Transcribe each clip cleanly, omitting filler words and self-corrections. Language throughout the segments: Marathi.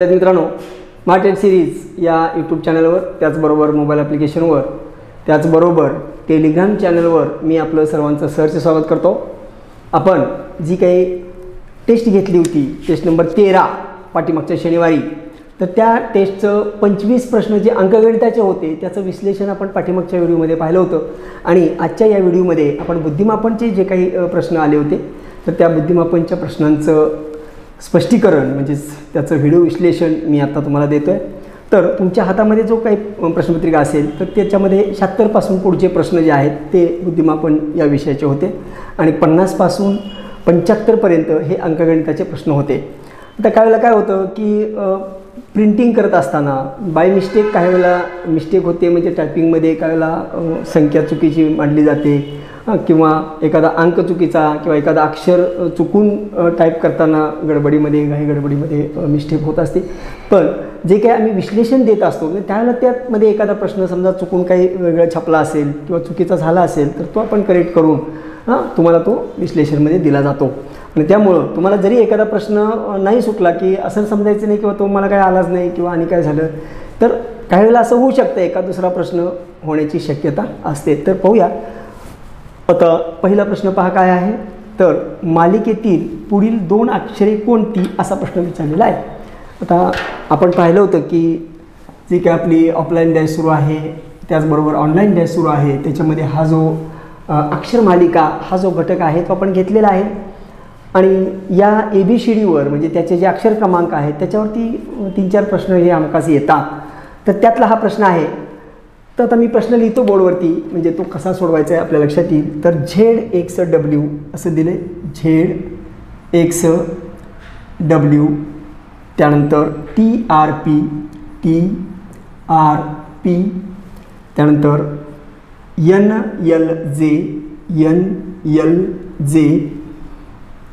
मित्रांनो, स्मार्ट एड सिरीज या यूट्यूब चॅनलवर, त्याचबरोबर मोबाईल ॲप्लिकेशनवर, त्याचबरोबर टेलिग्राम चॅनलवर मी आपलं सर्वांचं सहर्ष स्वागत करतो. आपण जी काही टेस्ट घेतली होती, टेस्ट नंबर 13 पाठीमागच्या शनिवारी, तर त्या टेस्टचं 25 प्रश्न जे अंकगणिताचे होते त्याचं विश्लेषण आपण पाठीमागच्या व्हिडिओमध्ये पाहिलं होतं. आणि आजच्या या व्हिडिओमध्ये आपण बुद्धिमापनचे जे काही प्रश्न आले होते, तर त्या बुद्धिमापनच्या प्रश्नांचं स्पष्टीकरण म्हणजेच त्याचं व्हिडिओ विश्लेषण मी आता तुम्हाला देतो आहे. तर तुमच्या हातामध्ये जो काही प्रश्नपत्रिका असेल तर त्याच्यामध्ये 76 पासून पुढचे प्रश्न जे आहेत ते बुद्धिमापन या विषयाचे होते आणि 50 पासून 75 पर्यंत हे अंकगणिताचे प्रश्न होते. आता काही वेळेला काय होतं की प्रिंटिंग करत असताना बाय मिस्टेक काही वेळेला मिस्टेक होते, म्हणजे टायपिंगमध्ये काही वेळेला संख्या चुकीची मांडली जाते किंवा एखादा अंक चुकीचा किंवा एखादा अक्षर चुकून टाईप करताना गडबडीमध्ये गडबडीमध्ये मिस्टेक होत असते. पण जे काही आम्ही विश्लेषण देत असतो त्यावेळेला त्यामध्ये एखादा प्रश्न समजा चुकून काही वेगळा छापला असेल किंवा चुकीचा झाला असेल तर तो आपण करेक्ट करून तुम्हाला तो विश्लेषणमध्ये दिला जातो. आणि त्यामुळं तुम्हाला जरी एखादा प्रश्न नाही सुटला की असं समजायचं नाही किंवा तो मला काय आलाच नाही किंवा आणि काय झालं, तर काही वेळेला असं होऊ शकतं, एका दुसरा प्रश्न होण्याची शक्यता असते. तर पाहूया. आता पहिला प्रश्न पहा काय आहे, तर मालिकेतील पुढील 2 अक्षरे कोणती असा प्रश्न विचारलेला आहे. आता आपण पाहिलं होतं की जी काय आपली ऑफलाईन बॅच सुरू आहे, त्याचबरोबर ऑनलाईन बॅच सुरू आहे, त्याच्यामध्ये हा जो अक्षर मालिका हा जो घटक आहे तो आपण घेतलेला आहे. आणि या ABCDवर म्हणजे त्याचे जे अक्षर क्रमांक आहेत त्याच्यावरती 3-4 प्रश्न हे हमखास येतात. तर त्यातला हा प्रश्न आहे. तर आता मी प्रश्न लिहितो बोर्डवरती, म्हणजे तो कसा सोडवायचा आहे आपल्या लक्षात येईल. तर ZXW असं दिले, ZXW, त्यानंतर TRP, त्यानंतर NLJ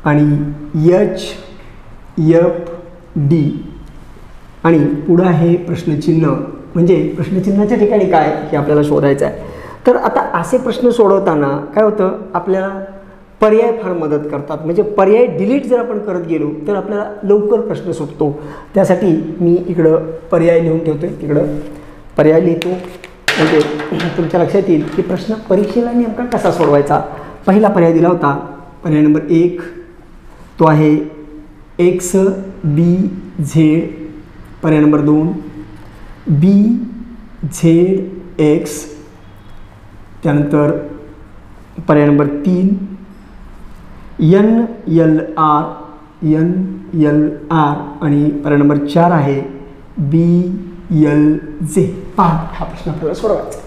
आणि HFD आणि पुढं आहे प्रश्नचिन्ह. म्हणजे प्रश्नचिन्हाच्या ठिकाणी काय हे आपल्याला शोधायचं आहे. तर आता असे प्रश्न सोडवताना काय होतं, आपल्याला पर्याय फार मदत करतात. म्हणजे पर्याय डिलीट जर आपण करत गेलो तर आपल्याला लवकर प्रश्न सुटतो. त्यासाठी मी इकडं पर्याय लिहून ठेवतो आहे, तिकडं पर्याय लिहितो, म्हणजे तुमच्या लक्षात येईल की प्रश्न परीक्षेला नेमका कसा सोडवायचा. पहिला पर्याय दिला होता, पर्याय नंबर 1, तो आहे XBZ. पर्याय नंबर 2 BZX. त्यानंतर पर्याय नंबर 3 NLR आणि पर्याय नंबर 4 आहे BLJ. पहा, हा प्रश्न आपल्याला सोडवायचा.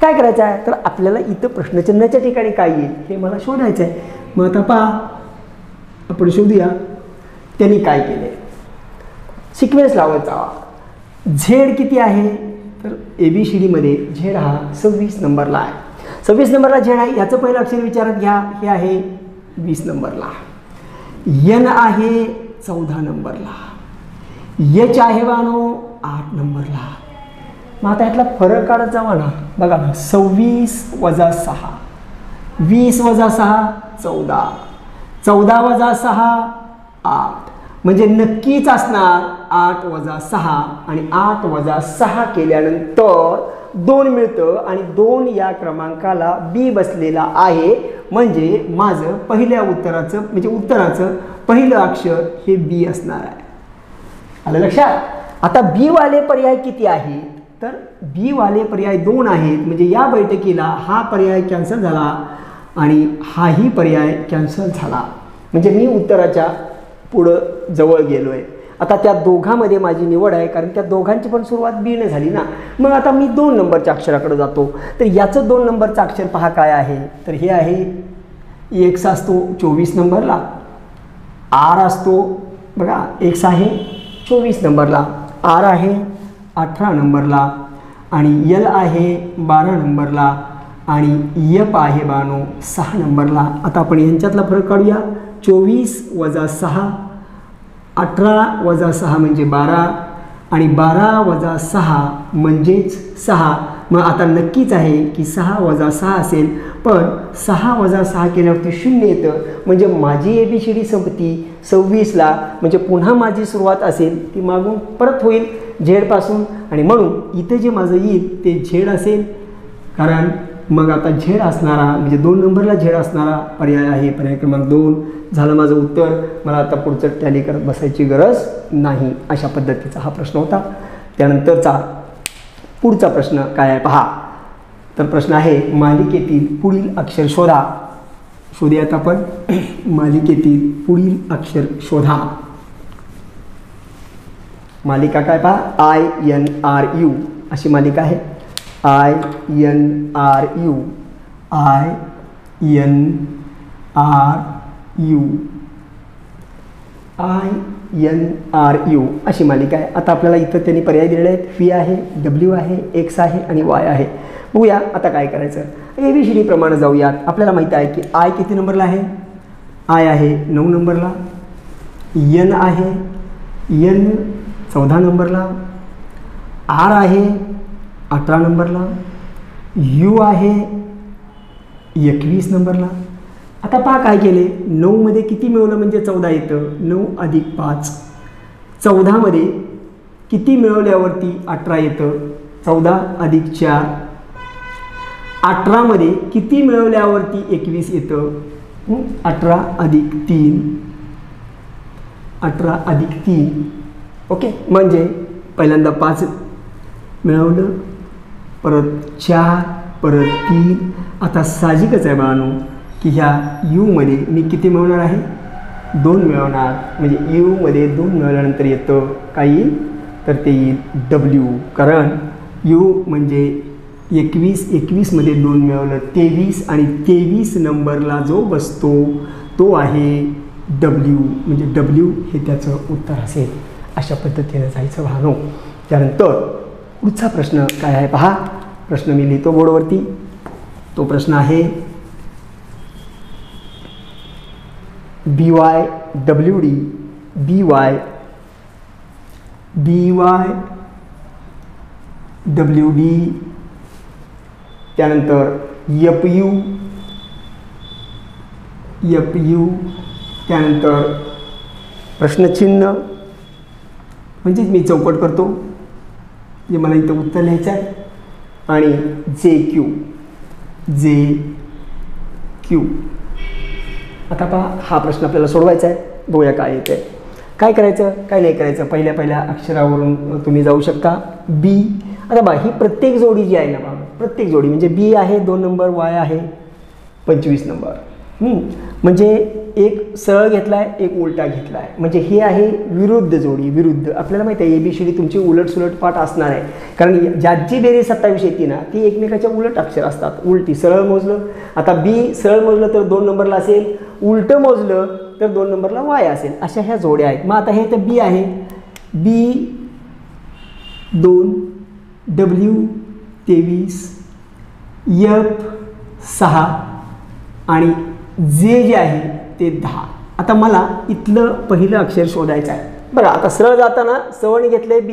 काय करायचं आहे, तर आपल्याला इथं प्रश्नचिन्हाच्या ठिकाणी काय येईल हे मला शोधायचं आहे. मग आता पहा, आपण शोधूया त्यांनी काय केले. सिक्वेन्स लावायचा. झेड किती आहे, तर ABCDमध्ये झेड हा 26 नंबरला आहे. 26 नंबरला झेड आहे. याचं पहिलं अक्षर विचारात घ्या, हे आहे 20 नंबरला. N आहे 14 नंबरला. H आहे बानो 8 नंबरला. मग आता यातला फरक काढत जावा ना. बघा, 26 - 6, 20 - 6 14, 14 - 6 8, म्हणजे नक्कीच असणार 8 - 6 आणि 8 - 6 केल्यानंतर 2 मिळतं आणि 2 या क्रमांकाला B बसलेला आहे. म्हणजे माझं पहिल्या उत्तराचं म्हणजे उत्तराचं पहिलं अक्षर हे B असणार आहे. आलं लक्षात. आता B वाले पर्याय किती आहेत, तर B वाले पर्याय 2 आहेत. म्हणजे या बैठकीला हा पर्याय कॅन्सल झाला आणि हाही पर्याय कॅन्सल झाला. म्हणजे मी उत्तराच्या पुढं जवळ गेलो आहे. आता त्या दोघांमध्ये माझी निवड आहे, कारण त्या दोघांची पण सुरुवात B ने झाली ना. मग आता मी 2 नंबरच्या अक्षराकडे जातो. तर याचं 2 नंबरचं अक्षर पहा काय आहे, तर हे आहे X असतो 24 नंबरला, R असतो बघा, X आहे 24 नंबरला, R आहे 18 नंबरला आणि L आहे 12 नंबरला आणि F आहे 6 नंबरला. आता आपण यांच्यातला फरक काढूया. 24 - 6, 18 - 6 म्हणजे 12 आणि 12 - 6 म्हणजेच 6. मग आता नक्कीच आहे की 6 वजा 6 असेल, पण 6 वजा 6 केल्यावरती 0 येतं, म्हणजे माझी ABCD संपती 26ला, म्हणजे पुन्हा माझी सुरुवात असेल ती मागून परत होईल झेडपासून, आणि म्हणून इथं जे माझं येईल ते झेड असेल. कारण मग आता झेड असणारा म्हणजे 2 नंबरला झेड असणारा पर्याय आहे पर्याय क्रमांक 2 झालं माझं उत्तर. मला आता पुढचं टॅली करत बसायची गरज नाही. अशा पद्धतीचा हा प्रश्न होता. त्यानंतरचा पुढचा प्रश्न काय आहे पहा. तर प्रश्न आहे मालिकेतील पुढील अक्षर शोधा. शोधूयात आपण. मालिकेतील पुढील अक्षर शोधा. मालिका काय पहा, INRU अशी मालिका आहे. INRU अशी मालिका आहे. आता आपल्याला इथं त्यांनी पर्याय दिलेले आहेत. V आहे, W आहे, X आहे आणि Y आहे. बघूया आता काय करायचं. ABCD प्रमाणे जाऊयात. आपल्याला माहिती आहे की I किती नंबरला आहे. I आहे 9 नंबरला. N आहे, N 14 नंबरला. R आहे 18 नंबरला. U आहे 21 नंबरला. आता पहा काय केले. 9 मध्ये किती मिळवलं म्हणजे 14 येतं. 9 अधिक 5. 14 मध्ये किती मिळवल्यावरती 18 येतं. 14 अधिक 4. 18 मध्ये किती मिळवल्यावरती 21 येतं. 18 अधिक 3. 18 अधिक 3. ओके, म्हणजे पहिल्यांदा 5 मिळवलं, परत 4, परत 3. आता साहजिकच आहे बाळांनो की ह्या यूमध्ये मी किती मिळवणार आहे. 2 मिळवणार. म्हणजे यूमध्ये 2 मिळवल्यानंतर येतं काय येईल तर ते येईल W. कारण यू म्हणजे 21 मध्ये 2 मिळवलं 23, आणि 23 नंबरला जो बसतो तो आहे W. म्हणजे W हे त्याचं उत्तर असेल. अशा पद्धतीने जायचं भानो. त्यानंतर पुढचा प्रश्न काय आहे पहा. प्रश्न मी लिहितो बोर्डवरती. तो प्रश्न आहे BYWD BYWD. त्यानंतर FU. त्यानंतर प्रश्नचिन्ह म्हणजेच मी चौकट करतो जे मला इथं उत्तर लिहायचं आहे, आणि JQ. आता पहा हा प्रश्न आपल्याला सोडवायचा आहे. बघूया काय येते. काय करायचं काय नाही करायचं. पहिल्या अक्षरावरून तुम्ही जाऊ शकता. B. आता बा ही प्रत्येक जोडी जी आहे ना बा, प्रत्येक जोडी म्हणजे B आहे 2 नंबर, Y आहे 25 नंबर. म्हणजे एक सरळ घेतला आहे, एक उलटा घेतला आहे. म्हणजे हे आहे विरुद्ध जोडी. विरुद्ध आपल्याला माहिती आहे ABCD तुमची उलट सुलट पाठ असणार आहे. कारण ज्याची बेरीज 27 येते ना ती एकमेकाच्या उलट अक्षर असतात. उलटी सरळ मोजलं, आता B सरळ मोजलं तर 2 नंबरला असेल, उलटं मोजलं तर 2 नंबरला Y असेल. अशा ह्या जोड्या आहेत. मग आता हे तर B आहे. B2, W23, F6 आणि जे आहे ते 10. आता मला इथलं पहिलं अक्षर शोधायचं आहे. बरं, आता सरळ जाताना सवणी घेतले B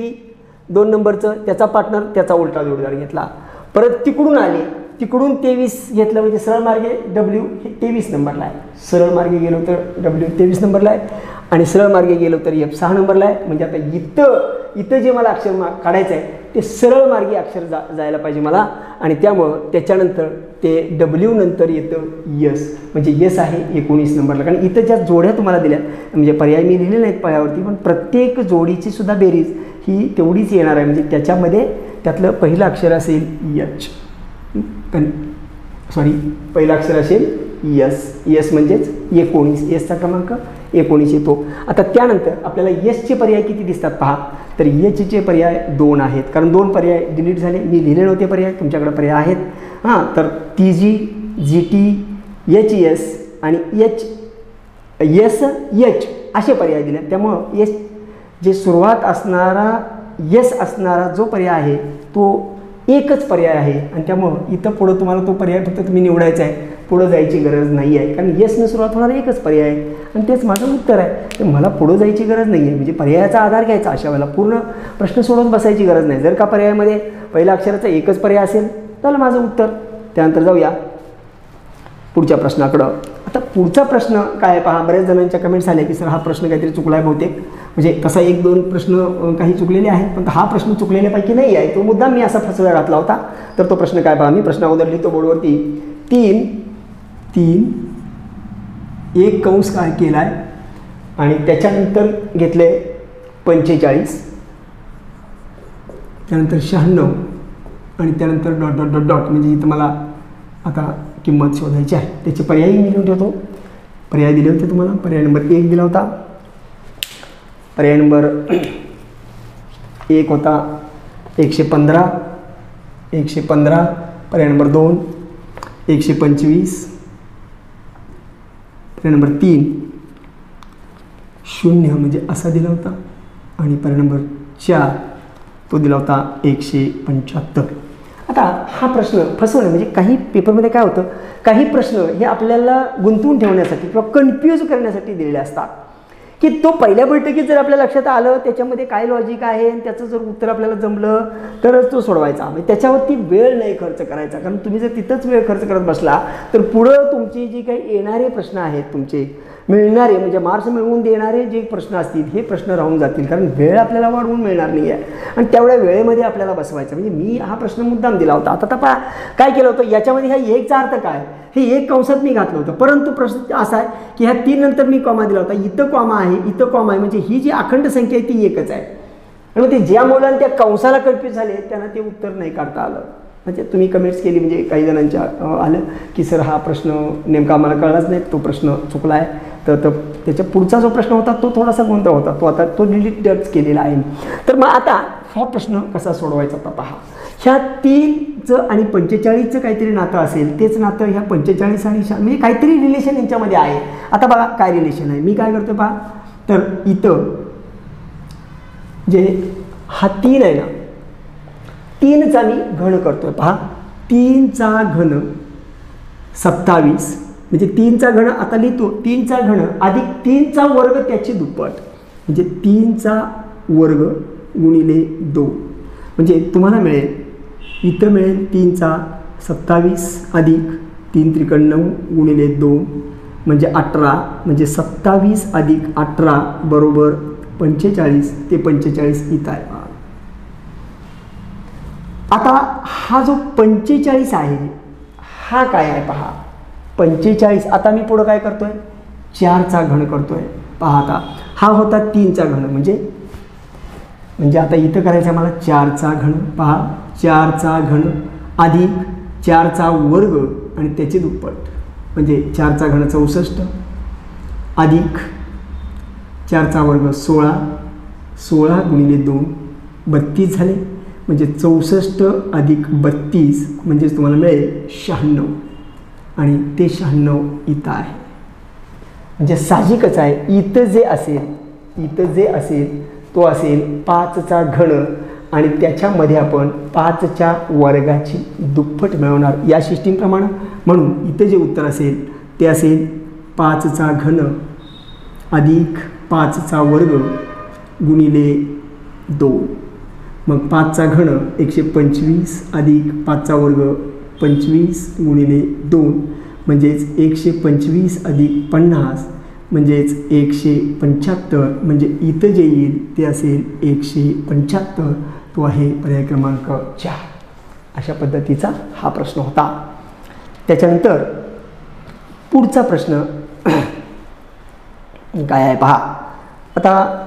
2 नंबरचं, त्याचा पार्टनर त्याचा उलटा जोडीदार घेतला. परत तिकडून आले, तिकडून 23 घेतलं म्हणजे सरळ मार्गे W हे 23 नंबरला आहे. सरळ मार्गे गेलो तर W 23 नंबरला आहे, आणि सरळ मार्गे गेलो तर F6 नंबरला आहे. म्हणजे आता इथं जे मला अक्षर काढायचं आहे ते सरळ मार्गी अक्षर जायला पाहिजे मला, आणि त्यामुळं त्याच्यानंतर ते W नंतर येतं S. म्हणजे S आहे 19 नंबरला. कारण इथं ज्या जोड्या तुम्हाला दिल्या म्हणजे पर्याय मी लिहिले नाहीत पायावरती, पण प्रत्येक जोडीची सुद्धा बेरीज ही तेवढीच येणार आहे. म्हणजे त्याच्यामध्ये त्यातलं पहिलं अक्षर असेल H. पहिलं अक्षर असेल S म्हणजेच 19. Sचा क्रमांक 19 येतो. आता त्यानंतर आपल्याला Sचे पर्याय किती दिसतात पहा. तर Hचे पर्याय 2 आहेत. कारण 2 पर्याय डिलीट झाले, मी लिहिले नव्हते पर्याय, तुमच्याकडे पर्याय आहेत. तर TG, GT, HS आणि SH असे पर्याय दिले. त्यामुळं जे सुरुवात असणारा S असणारा जो पर्याय आहे तो एकच पर्याय आहे, आणि त्यामुळं इथं पुढं तुम्हाला तो पर्याय फक्त तुम्ही निवडायचा आहे. पुढं जायची गरज नाही आहे. कारण Sनं सुरुवात होणारा एकच पर्याय आहे, आणि तेच माझं उत्तर आहे. तर मला पुढं जायची गरज नाही आहे. म्हणजे पर्यायाचा आधार घ्यायचा. अशा वेळेला पूर्ण प्रश्न सोडवत बसायची गरज नाही. जर का पर्यायामध्ये पहिल्या अक्षराचा एकच पर्याय असेल तर माझं उत्तर. त्यानंतर जाऊया पुढच्या प्रश्नाकडं. आता पुढचा प्रश्न काय आहे पहा. बऱ्याच जणांच्या कमेंट्स आल्या की सर हा प्रश्न काहीतरी चुकला आहे बहुतेक. म्हणजे तसा 1-2 प्रश्न काही चुकलेले आहेत, पण हा प्रश्न चुकलेल्यापैकी नाही आहे. तो मुद्दाम मी असा फसव्या घातला होता. तर तो प्रश्न काय पहा. मी प्रश्न अगोदर लिहितो बोर्डवरती. 3 एक कंस काय केला आहे आणि त्याच्यानंतर घेतले 45, त्यानंतर 96 आणि त्यानंतर डॉट डॉट डॉट डॉट. म्हणजे इथं मला आता किंमत शोधायची आहे. त्याचे पर्यायही मी लिहून ठेवतो. पर्याय दिले होते तुम्हाला. पर्याय नंबर 1 दिला होता. पर्याय नंबर 1 होता 115. पर्याय नंबर 2 125. पर्याय नंबर 3 0 म्हणजे असा दिला होता. आणि पर्याय नंबर 4 तो दिला होता 175. आता हा प्रश्न फसवणं म्हणजे काही पेपरमध्ये काय होतं, काही प्रश्न हे आपल्याला गुंतवून ठेवण्यासाठी किंवा कन्फ्यूज करण्यासाठी दिलेले असतात की तो पहिल्या बैठकीत जर आपल्या लक्षात आलं त्याच्यामध्ये काय लॉजिक आहे आणि त्याचं जर उत्तर आपल्याला जमलं तरच तो सोडवायचा. म्हणजे त्याच्यावरती वेळ नाही खर्च करायचा. कारण तुम्ही जर तिथंच वेळ खर्च करत बसला तर पुढं तुमची जी काही येणारे प्रश्न आहेत, तुमचे मिळणारे म्हणजे मार्क्स मिळवून देणारे जे प्रश्न असतील हे प्रश्न राहून जातील. कारण वेळ आपल्याला वाढवून मिळणार नाही आहे आणि तेवढ्या वेळेमध्ये आपल्याला बसवायचं. म्हणजे मी हा प्रश्न मुद्दाम दिला होता. आता पहा काय केलं होतं, याच्यामध्ये ह्या 1चा अर्थ काय, हे 1 कंसात मी घातलं होतं. परंतु प्रश्न असा आहे की ह्या 3 नंतर मी कॉमा दिला होता. इथं कॉमा आहे, इथं कॉमा आहे. म्हणजे ही जी अखंड संख्या आहे ती 1च आहे. आणि मग ते ज्या मुलांना त्या कंसाला कन्फ्यूज झाले त्यांना ते उत्तर नाही काढता आलं. म्हणजे तुम्ही कमेंट्स केली, म्हणजे काही जणांच्या आलं की सर हा प्रश्न नेमका आम्हाला कळलाच नाही, तो प्रश्न चुकला आहे. तर त्याच्या पुढचा जो प्रश्न होता तो थोडासा गोंधळ होता, तो आता तो डिलीटच केलेला आहे. तर मग आता हा प्रश्न कसा सोडवायचा तर पहा. ह्या 3चं आणि 45चं काहीतरी नातं असेल, तेच नातं ह्या 45 आणि म्हणजे काहीतरी रिलेशन यांच्यामध्ये आहे. आता बघा काय रिलेशन आहे. मी काय करतो पहा. तर इथं जे हा 3 आहे ना, 3चा मी घन करतोय पहा. 3चा घन 27 म्हणजे 3चा घन आता लिहितो. 3चा घन अधिक 3चा वर्ग त्याची दुप्पट म्हणजे 3चा वर्ग गुणिले 2. म्हणजे तुम्हाला मिळेल इथं मिळेल 3चा 27 अधिक 3 त्रिकण 9 गुणिले 2 म्हणजे 18. म्हणजे 27 अधिक 18 बरोबर 45. ते 45 इथं आहे. आता हा जो 45 आहे हा काय आहे पहा. 45 आता मी पुढं काय करतोय, 4चा घन करतोय पहा. आता हा होता 3चा घन म्हणजे आता इथं करायचं मला 4चा घन पहा. 4चा घन अधिक 4चा वर्ग आणि त्याचे दुप्पट म्हणजे 4चा घन 64 अधिक 4चा वर्ग 16 गुणिले 2 32 झाले. म्हणजे 64 अधिक 32 म्हणजेच तुम्हाला मिळेल 96 आणि ते 96 इथं आहे. म्हणजे साहजिकच आहे इथं जे असेल तो असेल 5चा घन आणि त्याच्यामध्ये आपण 5च्या वर्गाची दुप्पट मिळवणार या सिस्टीमप्रमाणे. म्हणून इथं जे उत्तर असेल ते असेल 5चा घन अधिक 5चा वर्ग गुणिले 2. मग 5चा घन 125 अधिक 5चा वर्ग 25 गुणिले 2 म्हणजेच 125 अधिक 50 म्हणजेच 175. म्हणजे इथं जे येईल ते असेल 175. तो आहे पर्याय क्रमांक 4. अशा पद्धतीचा हा प्रश्न होता. त्याच्यानंतर पुढचा प्रश्न काय आहे पहा. आता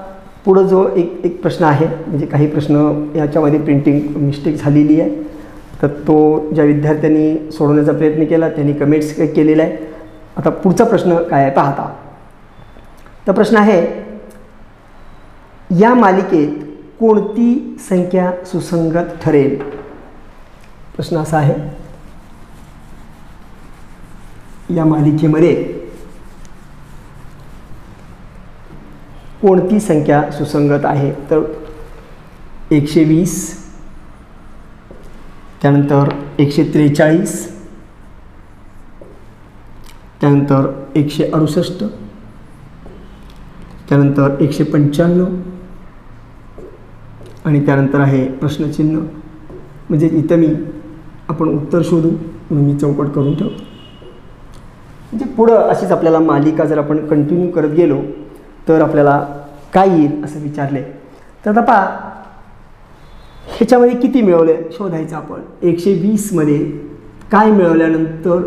पुढं जो एक प्रश्न आहे, म्हणजे काही प्रश्न याच्यामध्ये प्रिंटिंग मिस्टेक झालेली आहे. तर तो ज्या विद्यार्थ्यांनी सोडवण्याचा प्रयत्न केला त्यांनी कमेंट्स केलेला आहे. आता पुढचा प्रश्न काय आहे पाहता. तर प्रश्न आहे या मालिकेत कोणती संख्या सुसंगत ठरेल. प्रश्न असा आहे या मालिकेमध्ये कोणती संख्या सुसंगत आहे. तर 120 त्यानंतर 143 त्यानंतर 168 त्यानंतर 195 आणि त्यानंतर आहे प्रश्नचिन्ह म्हणजे इथं आपण उत्तर शोधू म्हणून मी चौकट करून ठेवतो. म्हणजे पुढं अशीच आपल्याला मालिका जर आपण कंटिन्यू करत गेलो तर आपल्याला काय येईल असं विचारले. तर आता पहा, ह्याच्यामध्ये किती मिळवले शोधायचं आपण. 120 मध्ये काय मिळवल्यानंतर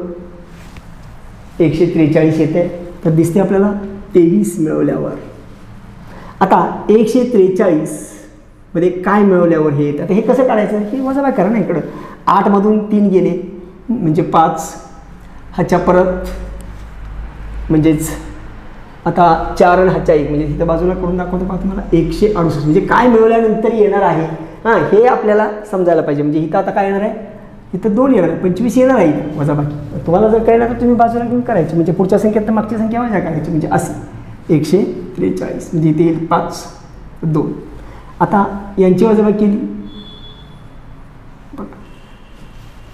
143 येते, तर दिसते आपल्याला 23 मिळवल्यावर. आता 143 मध्ये काय मिळवल्यावर हे येतं. आता हे कसं काढायचं, हे वजाबाकी करा ना. इकडं 8 मधून 3 गेले म्हणजे 5, ह्याच्या परत म्हणजेच आता 4 आणि ह्याच्या 1 म्हणजे तिथं बाजूला करून दाखवतो पहा तुम्हाला. 168 म्हणजे काय मिळवल्यानंतर येणार आहे, हां हे आपल्याला समजायला पाहिजे. म्हणजे इथं आता काय येणार आहे, इथं 2 येणार आहे, 25 येणार आहे वजाबाकी. तुम्हाला जर कळलं तर तुम्ही बाजूला घेऊन करायची, म्हणजे पुढच्या संख्येत तर मागची संख्या वजा करायची. म्हणजे असे 143 म्हणजे इथे येईल 5, 2. आता यांची वजाबाकी केली,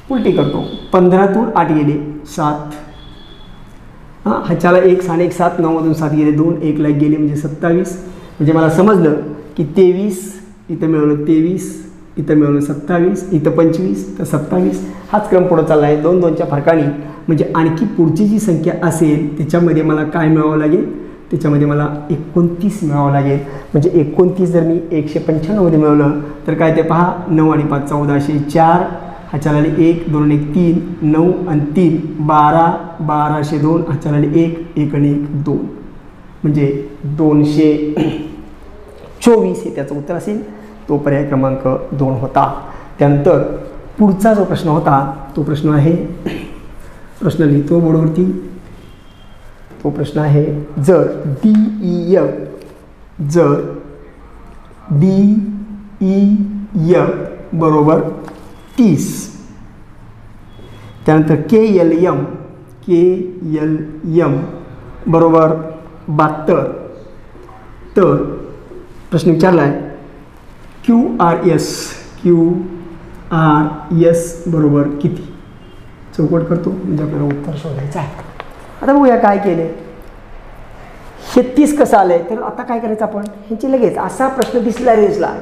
उलटी करतो. 15तून 8 गेले 7, हां ह्याच्याला 1 6 1 7, 9 मधून 7 गेले 2, 1 ला गेले म्हणजे 27. म्हणजे मला समजलं की 23 इथं मिळवलं, 23 इथं मिळवलं, 27 इथं 25 तर 27. हाच क्रम पुढं चालला आहे 2 2च्या फरकाने. म्हणजे आणखी पुढची जी संख्या असेल त्याच्यामध्ये मला काय मिळवावं लागेल, त्याच्यामध्ये मला 29 मिळवावं लागेल. म्हणजे 29 जर मी 195 मध्ये मिळवलं तर काय ते पहा, 9 आणि 5 14, 4 ह्याच्याला 1 2 1 3, 9 आणि 3 12, 1202 ह्याच्याला 1 1 आणि 1 2 म्हणजे 224 हे त्याचं उत्तर असेल. तो पर्याय क्रमांक 2 होता. त्यानंतर पुढचा जो प्रश्न होता तो प्रश्न आहे, प्रश्न लिहितो बोर्डवरती. तो प्रश्न आहे, जर DEF बरोबर 30, त्यानंतर KLM बरोबर 72, तर प्रश्न विचारला आहे QRS बरोबर किती. चौकट करतो म्हणजे आपल्याला उत्तर शोधायचं आहे. आता बघूया काय केले. 36 कसं आलंय, तर आता काय करायचं आपण, ह्यांची लगेच असा प्रश्न दिसला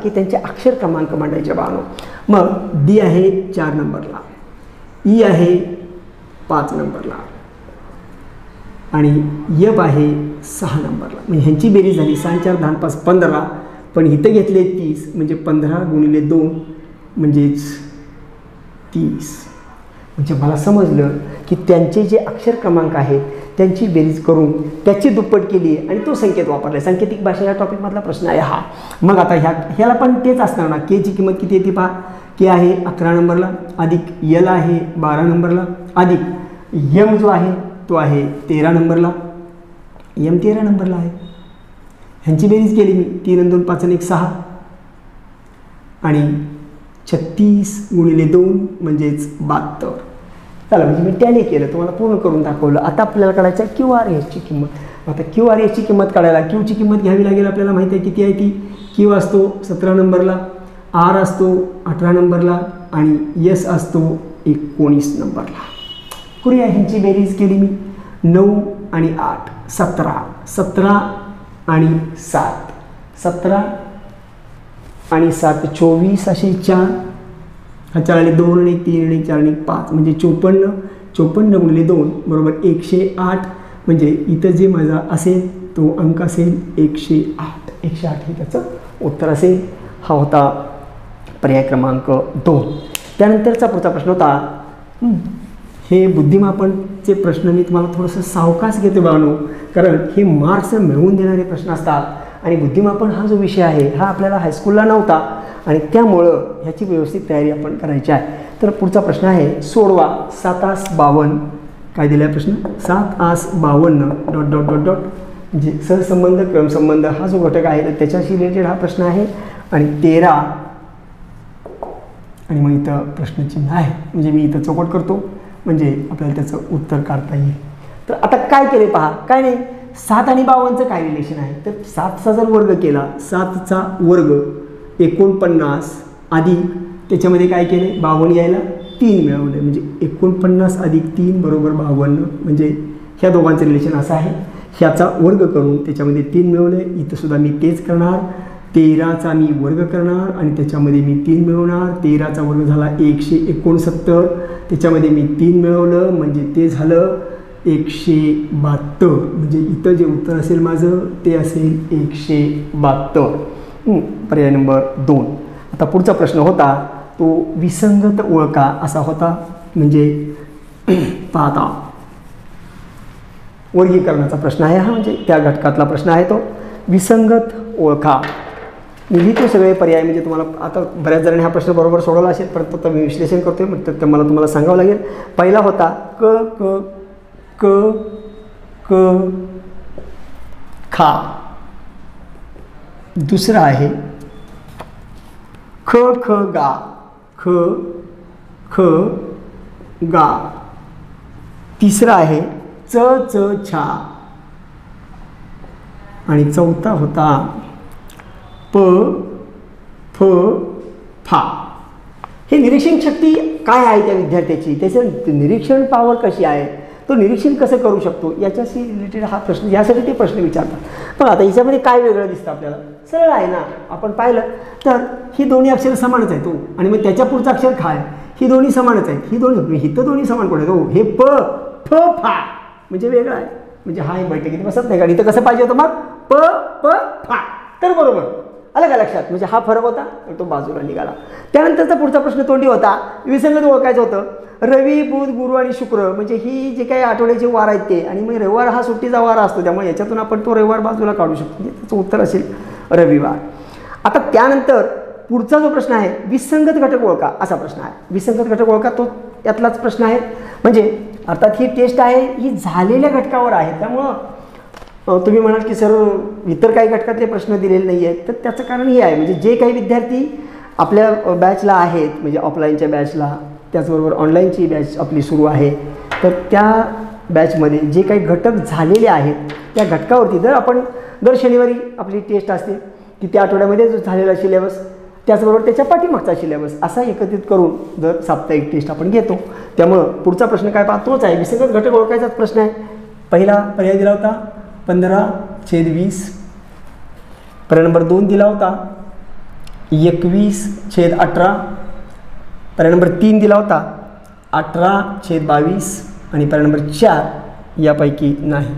की त्यांचे अक्षर क्रमांक मांडायचे बानो. मग D आहे 4 नंबरला, E आहे 5 नंबरला आणि F आहे 6 नंबरला. म्हणजे ह्यांची बेरीज झाली 6 4 10 5 15, पण इथं घेतले 30 म्हणजे 15 गुणिले 2 म्हणजेच 30. म्हणजे मला समजलं की त्यांचे जे अक्षर क्रमांक आहेत त्यांची बेरीज करून त्याची दुप्पट केली आणि तो संकेत वापरला. सांकेतिक भाषा या टॉपिकमधला प्रश्न आहे हा. मग आता ह्याला पण तेच असणार ना. K ची किंमत किती येते पहा. K आहे 11 नंबरला, अधिक L आहे 12 नंबरला, अधिक M जो आहे तो आहे 13 नंबरला, M 13 नंबरला आहे. ह्यांची बेरीज केली मी 3 आणि 2 5 आणि 1 6 आणि 36 गुणिले 2 म्हणजेच 72. चला म्हणजे मी टॅली केलं, तुम्हाला पूर्ण करून दाखवलं. आता आपल्याला काढायचं आहे QRS ची किंमत. आता QRS ची किंमत काढायला Q ची किंमत घ्यावी लागेल. आपल्याला माहिती आहे किती आहे ती. Q असतो 17 नंबरला, R असतो 18 नंबरला आणि S असतो 19 नंबरला. करूया ह्यांची बेरीज केली मी. 9 आणि 8 17, 17 आणि 7 17 आणि 7 24 असे 4, ह्याच्या आले 2 आणि 3 आणि 4 आणि 5 म्हणजे 54. 54 गुणिले 2 बरोबर 108. म्हणजे इथं जे माझा असेल तो अंक असेल 108. 108 हे त्याचं उत्तर असेल. हा होता पर्याय क्रमांक 2. त्यानंतरचा पुढचा प्रश्न होता, हे बुद्धिमापनचे प्रश्न मी तुम्हाला थोडंसं सावकाश घेतो बानो, कारण हे मार्क्स मिळवून देणारे प्रश्न असतात आणि बुद्धिमापन हा जो विषय आहे हा आपल्याला हायस्कूलला नव्हता आणि त्यामुळं ह्याची व्यवस्थित तयारी आपण करायची आहे. तर पुढचा प्रश्न आहे, सोडवा. 7 आस 52 काय दिला आहे प्रश्न, 7 आस 52 ... म्हणजे सहसंबंध क्रमसंबंध हा जो घटक आहे तर त्याच्याशी रिलेटेड हा प्रश्न आहे. आणि 13 आणि मग इथं प्रश्नचिन्ह आहे. म्हणजे मी इथं चौकट करतो म्हणजे आपल्याला त्याचं उत्तर काढता येईल. तर आता काय केले पहा, काय नाही 7 आणि 52चं काय रिलेशन आहे. तर 7चा जर वर्ग केला, 7चा वर्ग 49 अधिक त्याच्यामध्ये काय केले 52 यायला 3 मिळवले म्हणजे 49 अधिक 3 बरोबर 52. म्हणजे ह्या दोघांचं रिलेशन असं आहे. ह्याचा वर्ग करून त्याच्यामध्ये 3 मिळवले. इथं सुद्धा मी तेच करणार. 13चा मी वर्ग करणार आणि त्याच्यामध्ये मी 3 मिळवणार. 13चा वर्ग झाला 169, त्याच्यामध्ये मी 3 मिळवलं म्हणजे ते झालं 172. म्हणजे इथं जे उत्तर असेल माझं ते असेल 172. पर्याय नंबर 2. आता पुढचा प्रश्न होता तो विसंगत ओळखा असा होता. म्हणजे पाहता वर्गीकरणाचा प्रश्न आहे हा, म्हणजे त्या घटकातला प्रश्न आहे तो विसंगत ओळखा. मी लिहितो सगळे पर्याय, म्हणजे तुम्हाला आता बऱ्याच जणांनी हा प्रश्न बरोबर सोडवला असेल, परंतु आता मी विश्लेषण करतोय म्हणजे तर मला तुम्हाला सांगावं लागेल. पहिला होता क क क क खा. दुसरा आहे ख ख गा ख ख गा. तिसरा आहे च च छा. आणि चौथा होता प फ फा. हे निरीक्षण शक्ती काय आहे त्या विद्यार्थ्याची, त्याचं निरीक्षण पॉवर कशी आहे, तो निरीक्षण कसं करू शकतो याच्याशी रिलेटेड हा प्रश्न, यासाठी ते प्रश्न विचारतात. पण आता याच्यामध्ये काय वेगळं दिसतं आपल्याला, सरळ आहे ना. आपण पाहिलं तर ही दोन्ही अक्षर समानच आहेत हो, आणि मग त्याच्या पुढचं अक्षर खा आहे, ही दोन्ही समानच आहेत. ही दोन्ही हिथं दोन्ही समान कोण आहेत हो, हे प फ फा म्हणजे वेगळं आहे. म्हणजे हा एक बैठकीत बसत नाही का, इथं कसं पाहिजे होतं मग प प फा. तर बरोबर आलं का लक्षात, म्हणजे हा फरक होता तो बाजूला निघाला. त्यानंतरचा पुढचा प्रश्न तोंडी होता विसंगत ओळखायचं होतं. रवी बुध गुरु आणि शुक्र म्हणजे ही जे काही आठवड्याचे वार आहेत ते, आणि मग रविवार हा सुट्टीचा वार असतो, त्यामुळे याच्यातून आपण तो रविवार बाजूला काढू शकतो. म्हणजे त्याचं उत्तर असेल रविवार. आता त्यानंतर पुढचा जो प्रश्न आहे विसंगत घटक ओळखा असा प्रश्न आहे. विसंगत घटक ओळखा तो यातलाच प्रश्न आहे. म्हणजे अर्थात ही टेस्ट आहे ही झालेल्या घटकावर आहे, त्यामुळं तुम्ही म्हणाल की सर इतर काही घटकातले प्रश्न दिलेले नाही आहेत, तर त्याचं कारण हे आहे. म्हणजे जे काही विद्यार्थी आपल्या बॅचला आहेत, म्हणजे ऑफलाईनच्या बॅचला, त्याचबरोबर ऑनलाईनची बॅच आपली सुरू आहे, तर त्या बॅचमध्ये जे काही घटक झालेले आहेत त्या घटकावरती जर आपण दर शनिवारी आपली टेस्ट असते की त्या आठवड्यामध्ये जो झालेला सिलेबस, त्याचबरोबर त्याच्या पाठीमागचा सिलेबस असा एकत्रित करून दर साप्ताहिक टेस्ट आपण घेतो. त्यामुळं पुढचा प्रश्न काय पहा तोच आहे, विसंगत घटक ओळखायचाच प्रश्न आहे. पहिला पर्याय दिला होता 15/20. पर्याय नंबर 2 दिला होता 21/18. पर्याय नंबर 3 दिला होता 18/22. आणि पर्याय नंबर 4 यापैकी नाही,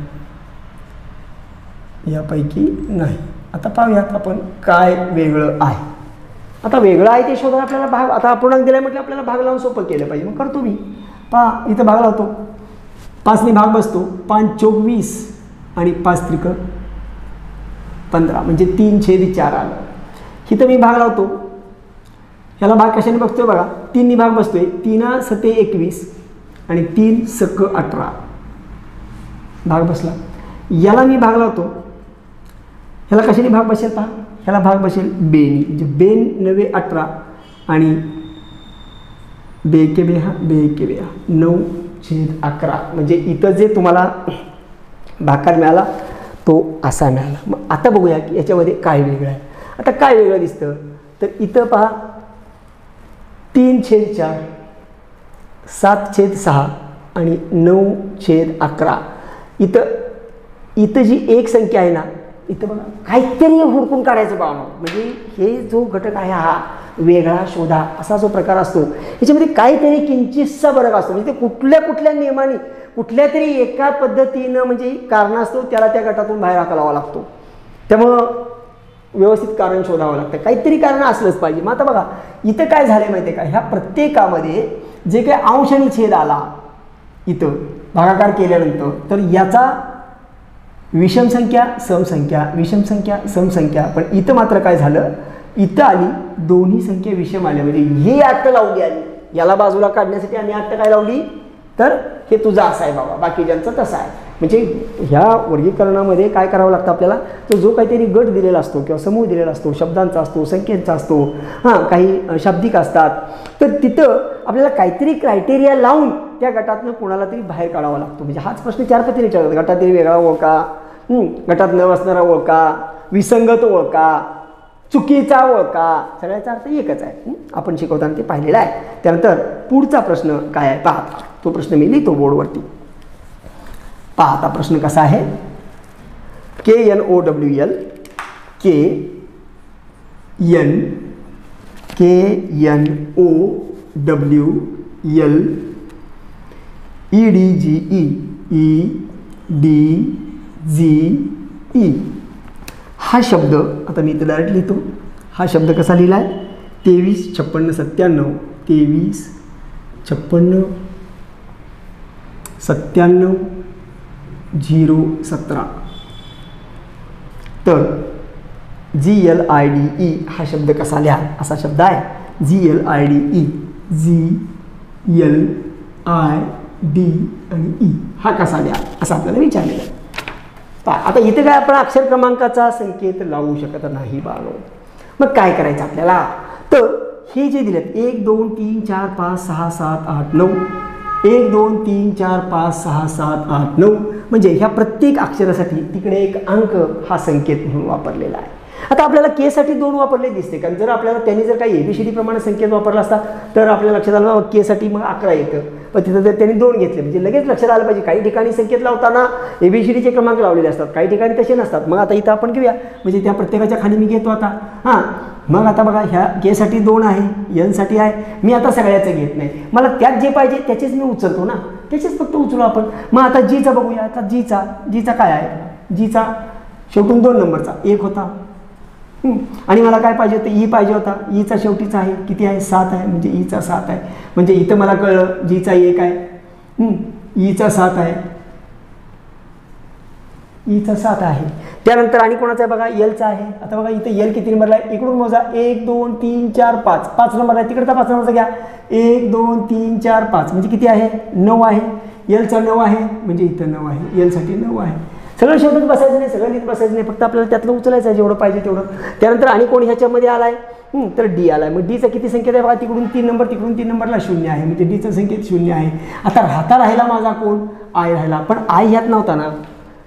यापैकी नाही. आता पाहूयात आपण काय वेगळं आहे. आता वेगळं आहे ते शोधायला आपल्याला भाग, आता अपूर्णांक दिला म्हटलं आपल्याला भाग लावून सोपं केलं पाहिजे. मग करतो मी. पहा इथं भाग लावतो, 5ने भाग बसतो, 5 चौक 20 आणि 5 त्रिक 15 म्हणजे 3/4 आलं. इथं मी भाग लावतो, ह्याला भाग कशाने बसतोय बघा, 3ने भाग बसतोय, 3 7 21 आणि 3 सक 18 भाग बसला. याला मी भाग लावतो, ह्याला कशाने भाग बसेल पहा, ह्याला भाग बसेल बेनी, म्हणजे 2 9 18 आणि 2 बेहा 9/11. म्हणजे इथं जे तुम्हाला भाकार मिळाला तो असा मिळाला. मग आता बघूया की याच्यामध्ये काय वेगळं आहे. आता काय वेगळं दिसतं तर इथं पहा 3/4 7/6 आणि 9/11. इथं जी एक संख्या आहे ना, इथं बघा काहीतरी हुडकून काढायचं बघा. म्हणजे हे जो घटक आहे हा वेगळा शोधा असा जो प्रकार असतो, याच्यामध्ये काहीतरी किंचितसा फरक असतो. म्हणजे ते कुठल्या नियमाने कुठल्या तरी एका पद्धतीनं म्हणजे कारण असतो त्याला त्या गटातून बाहेर हाकलावा लागतो. त्यामुळं व्यवस्थित कारण शोधावं लागतं, काहीतरी कारण असलंच पाहिजे. मग आता बघा इथं काय झालं माहिती आहे का, ह्या प्रत्येकामध्ये जे काही अंश आणि छेद आला इथं भागाकार केल्यानंतर, तर याचा विषम संख्या समसंख्या विषम संख्या समसंख्या. पण इथं मात्र काय झालं, इथं आली दोन्ही संख्या विषम आल्या. म्हणजे ही अट्ट लावली आली, याला बाजूला काढण्यासाठी आम्ही अट्ट काय लावली तर हे तुझा असा आहे बाबा, बाकीच्यांचं तसा आहे. म्हणजे ह्या वर्गीकरणामध्ये काय करावं लागतं आपल्याला, तर जो काहीतरी गट दिलेला असतो किंवा समूह दिलेला असतो, शब्दांचा असतो, संख्येचा असतो, काही शाब्दिक असतात, तर तिथं आपल्याला काहीतरी क्रायटेरिया लावून त्या गटातनं कोणाला तरी बाहेर काढावा लागतो. म्हणजे हाच प्रश्न 4 पद्धतीने विचारतात. गटातील वेगळा ओळखा, गटात न बसणारा ओळखा, विसंगत ओळखा, चुकीचा ओळखा, सगळ्याचा अर्थ एकच आहे. आपण शिकवताना ते पाहिलेलं आहे. त्यानंतर पुढचा प्रश्न काय आहे पहा, तो प्रश्न मी लिहितो बोर्डवरती. पहा आता प्रश्न कसा आहे, KNOWL KNOWLEDGE हा शब्द आता मी इथे डायरेक्ट लिहितो. हा शब्द कसा लिहिला आहे? 23 56 97 23 56 97 017. तर GLIDE हा शब्द कसा लिहा? असा शब्द आहे GLIDE GLIDE आणि E हा कसा लिहा असं आपल्याला विचारलेलं आहे. आता इथे काय आपण अक्षर क्रमांकाचा संकेत लावू शकत नाही बाळो. मग काय करायचं आपल्याला? तर हे जे दिलेत 1 2 3 4 5 6 7 8 9 1 2 3 4 5 6 7 8 9 म्हणजे ह्या प्रत्येक अक्षरासाठी तिकडे एक अंक हा संकेत म्हणून वापरलेला आहे. आता आपल्याला के साठी 2 वापरले दिसते, कारण जर आपल्याला त्यांनी जर काही ABCD प्रमाणे संकेत वापरला असता तर आपल्या लक्षात आलं के साठी मग 11 येतं. पण तिथं जर त्यांनी 2 घेतले म्हणजे लगेच लक्षात आलं पाहिजे. काही ठिकाणी संकेत लावताना ABCDचे क्रमांक लावलेले असतात, काही ठिकाणी तसे नसतात. मग आता इथं आपण घेऊया, म्हणजे त्या प्रत्येकाच्या खाली मी घेतो आता. हां, मग आता बघा ह्या के साठी 2 आहे, N साठी आहे. मी आता सगळ्याचं घेत नाही, मला त्यात जे पाहिजे त्याचेच मी उचलतो ना, त्याचेच फक्त उचलू आपण. मग आता जीचा बघूया. आता जीचा काय आहे? जीचा शेवटून 2 नंबरचा 1 होता आणि मला काय पाहिजे होतं? ई पाहिजे होता. ईचा शेवटीचा आहे किती आहे? 7 आहे, म्हणजे ईचा 7 आहे. म्हणजे इथं मला कळलं जीचा 1 आहे, ईचा 7 आहे, ईचा 7 आहे. त्यानंतर आणि कोणाचा आहे बघा? एलचा आहे. आता बघा इथं एल किती नंबरला आहे? इकडून मोजा 1 2 3 4 5 5 नंबर आहे. तिकडचा 5 नंबरचा घ्या. 1 2 3 4 5 म्हणजे किती आहे? 9 आहे. एलचा 9 आहे, म्हणजे इथं 9 आहे. एलसाठी 9 आहे. सगळं शोधत बसायचं नाही, सगळं लिहित बसायचं नाही, फक्त आपल्याला त्यातलं उचलायचं आहे जेवढं पाहिजे तेवढं. त्यानंतर आणि कोण ह्याच्यामध्ये आलाय? तर डी आलाय. मग डीचा किती संकेत आहे बघा? तिकडून 3 नंबर, तिकडून 3 नंबरला 0 आहे, म्हणजे डीचा संकेत 0 आहे. आता राहिला माझा कोण? आय राहिला. पण आय ह्यात नव्हता ना,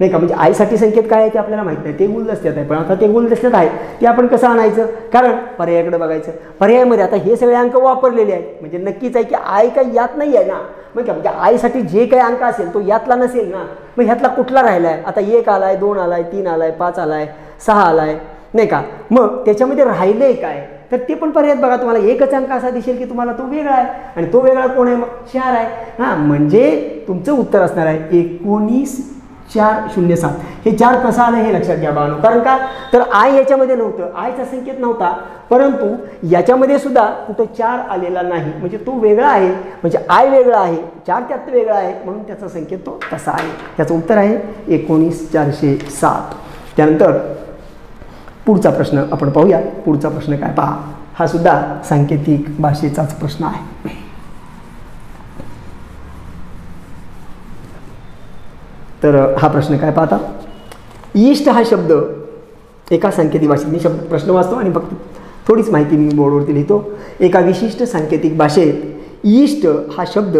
नाही का? म्हणजे आयसाठी संकेत काय आहे ते आपल्याला माहीत नाही, ते गुलदस्त्यात आहे. पण आता ते गुलदस्त्यात आहे, ते आपण कसं आणायचं? कारण पर्यायाकडे बघायचं. पर्यायामध्ये आता हे सगळे अंक वापरलेले आहेत, म्हणजे नक्कीच आहे की आय काही यात नाही आहे ना. मग काय म्हणजे आयसाठी जे काही अंक असेल तो यातला नसेल ना. मग ह्यातला कुठला राहिला आहे? आता 1 आलाय, 2 आलाय, 3 आलाय, 5 आलाय, 6 आलाय, नाही का? मग त्याच्यामध्ये राहिलंय काय? तर ते पण पर्यायात बघा, तुम्हाला एकच अंक असा दिसेल की तुम्हाला तो वेगळा आहे, आणि तो वेगळा कोण आहे? मग 4 आहे. हां, म्हणजे तुमचं उत्तर असणार आहे 19,407. हे 4 कसं आलं हे लक्षात घ्या बाळांनो. कारण का? तर आय याच्यामध्ये नव्हतं, आयचा संकेत नव्हता, परंतु याच्यामध्ये सुद्धा कुठं 4 आलेला नाही, म्हणजे तो वेगळा आहे. म्हणजे आय वेगळा आहे, 4 त्यात वेगळा आहे, म्हणून त्याचा संकेत तो तसा आहे. त्याचं उत्तर आहे 19,407. त्यानंतर पुढचा प्रश्न आपण पाहूया. पुढचा प्रश्न काय पहा, हा सुद्धा सांकेतिक भाषेचाच प्रश्न आहे. तर हा प्रश्न काय पाहता? ईस्ट हा शब्द एका सांकेतिक भाषेत, मी शब्द प्रश्न वाचतो आणि फक्त थोडीच माहिती मी बोर्डवरती लिहितो. एका विशिष्ट सांकेतिक भाषेत ईस्ट हा शब्द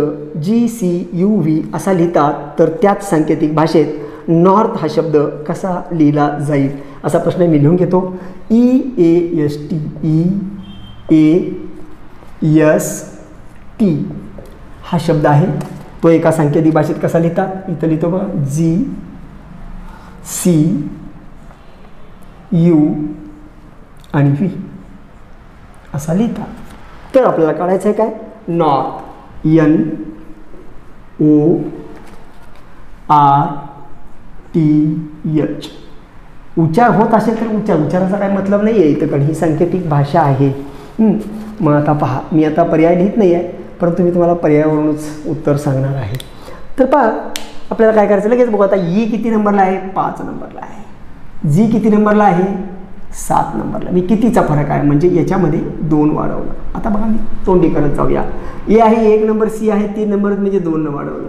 GCUV असा लिहितात, तर त्याच सांकेतिक भाषेत नॉर्थ हा शब्द कसा लिहिला जाईल असा प्रश्न मी लिहून घेतो. EAST EAST हा शब्द आहे, तो एका सांकेतिक भाषेत कसा लिहितात? इथं लिहितो बघा, GCU आणि V असा लिहितात. तर आपल्याला काढायचं आहे काय? North, NORTH. उच्चार होत असेल तर उच्चाराचा काय मतलब नाही आहे इथं, कारण ही सांकेतिक भाषा आहे. मग आता पहा, मी आता पर्याय लिहित नाही आहे, परंतु मी तुम्हाला पर्यायावरूनच उत्तर सांगणार आहे. तर पहा, आपल्याला काय करायचं लगेच बघू. आता ई किती नंबरला आहे? 5 नंबरला आहे. जी किती नंबरला आहे? 7 नंबरला. मी कितीचा फरक आहे म्हणजे याच्यामध्ये 2 वाढवलं. आता बघा, मी तोंडी करत जाऊया. ए आहे 1 नंबर, सी आहे 3 नंबर, म्हणजे 2 वाढवलं.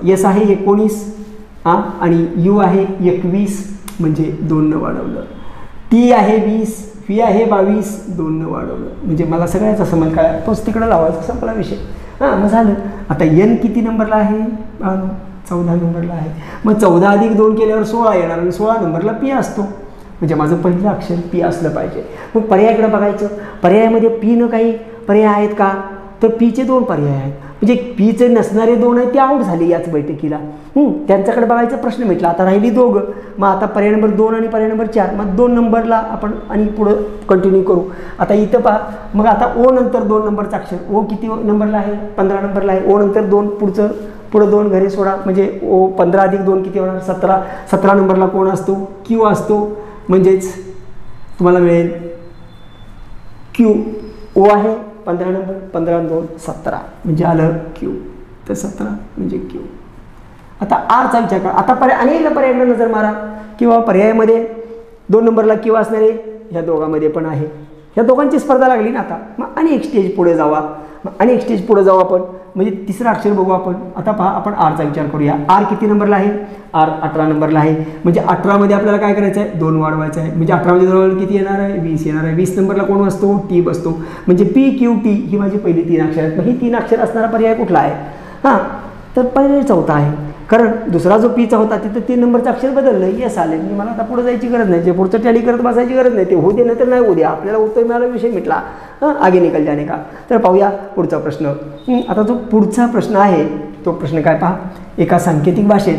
यस आहे 19 आणि यू आहे 21, म्हणजे 2 वाढवलं. टी आहे 20, फी आहे 22, 2 वाढवलं. म्हणजे मला सगळ्याचा समज काय तोच तिकडं लावायचा, संपला विषय. मग झालं. आता एन किती नंबरला आहे? 14 नंबरला आहे. मग 14 अधिक 2 केल्यावर 16 येणार, आणि 16 नंबरला पी असतो, म्हणजे माझं पहिलं अक्षर पी असलं पाहिजे. मग पर्यायाकडे बघायचं. पर्यायामध्ये पी न काही पर्याय आहेत का? तर पीचे 2 पर्याय आहेत. म्हणजे पीचे नसणारे 2 आहे ते आऊट झाले याच बैठकीला. त्यांच्याकडे बघायचा प्रश्न मिटला. आता राहिली दोघं. मग आता पर्याय नंबर 2 आणि पर्याय नंबर 4. मग 2 नंबरला आपण आणि पुढं कंटिन्यू करू. आता इथं पहा, मग आता ओ नंतर 2 नंबरचा अक्षर. ओ किती नंबरला आहे? 15 नंबरला आहे. ओ नंतर 2 पुढं 2 घरी सोडा, म्हणजे ओ 15 अधिक 2 किती होणार? 17. 17 नंबरला कोण असतो? क्यू असतो. म्हणजेच तुम्हाला मिळेल क्यू. ओ आहे 15 नंबर, 15 आणि 2 17 म्हणजे आलं क्यू. तर 17 म्हणजे क्यू. आता आरचा विचार करा. आता अनेक पर्यायांना नजर मारा किंवा पर्यायामध्ये 2 नंबरला क्यू असणारे ह्या दोघांमध्ये पण आहे. ह्या दोघांची स्पर्धा लागली ना आता. मग अनेक स्टेज पुढे जावा. आपण म्हणजे तिसरं अक्षर बघू आपण. आता पहा, आपण आरचा विचार करूया. आर किती नंबरला आहे? आर 18 नंबरला आहे. म्हणजे 18 मध्ये आपल्याला काय करायचं आहे? 2 वाढवायचं आहे. म्हणजे 18 मध्ये 2 किती येणार आहे? 20 येणार आहे. 20 नंबरला कोण बसतो? टी बसतो. म्हणजे पी क्यू टी ही माझी पहिली 3 अक्षर आहेत. मग ही 3 अक्षर असणारा पर्याय कुठला आहे? हां, तर पर्याय चौथा आहे. कारण दुसरा जो पीचा होता तिथं 3 नंबरचं अक्षर बदललं. येस आले. म्हणजे मला आता पुढे जायची गरज नाही. जे पुढचं टॅली करत बसायची गरज नाही. ते होऊ दे नंतर नाही होऊ दे. आपल्याला उत्तर मिळालं, विषय मिटला. आगे निकल जाने का. तर पाहूया पुढचा प्रश्न. आता जो पुढचा प्रश्न आहे तो प्रश्न काय पहा. एका सांकेतिक भाषेत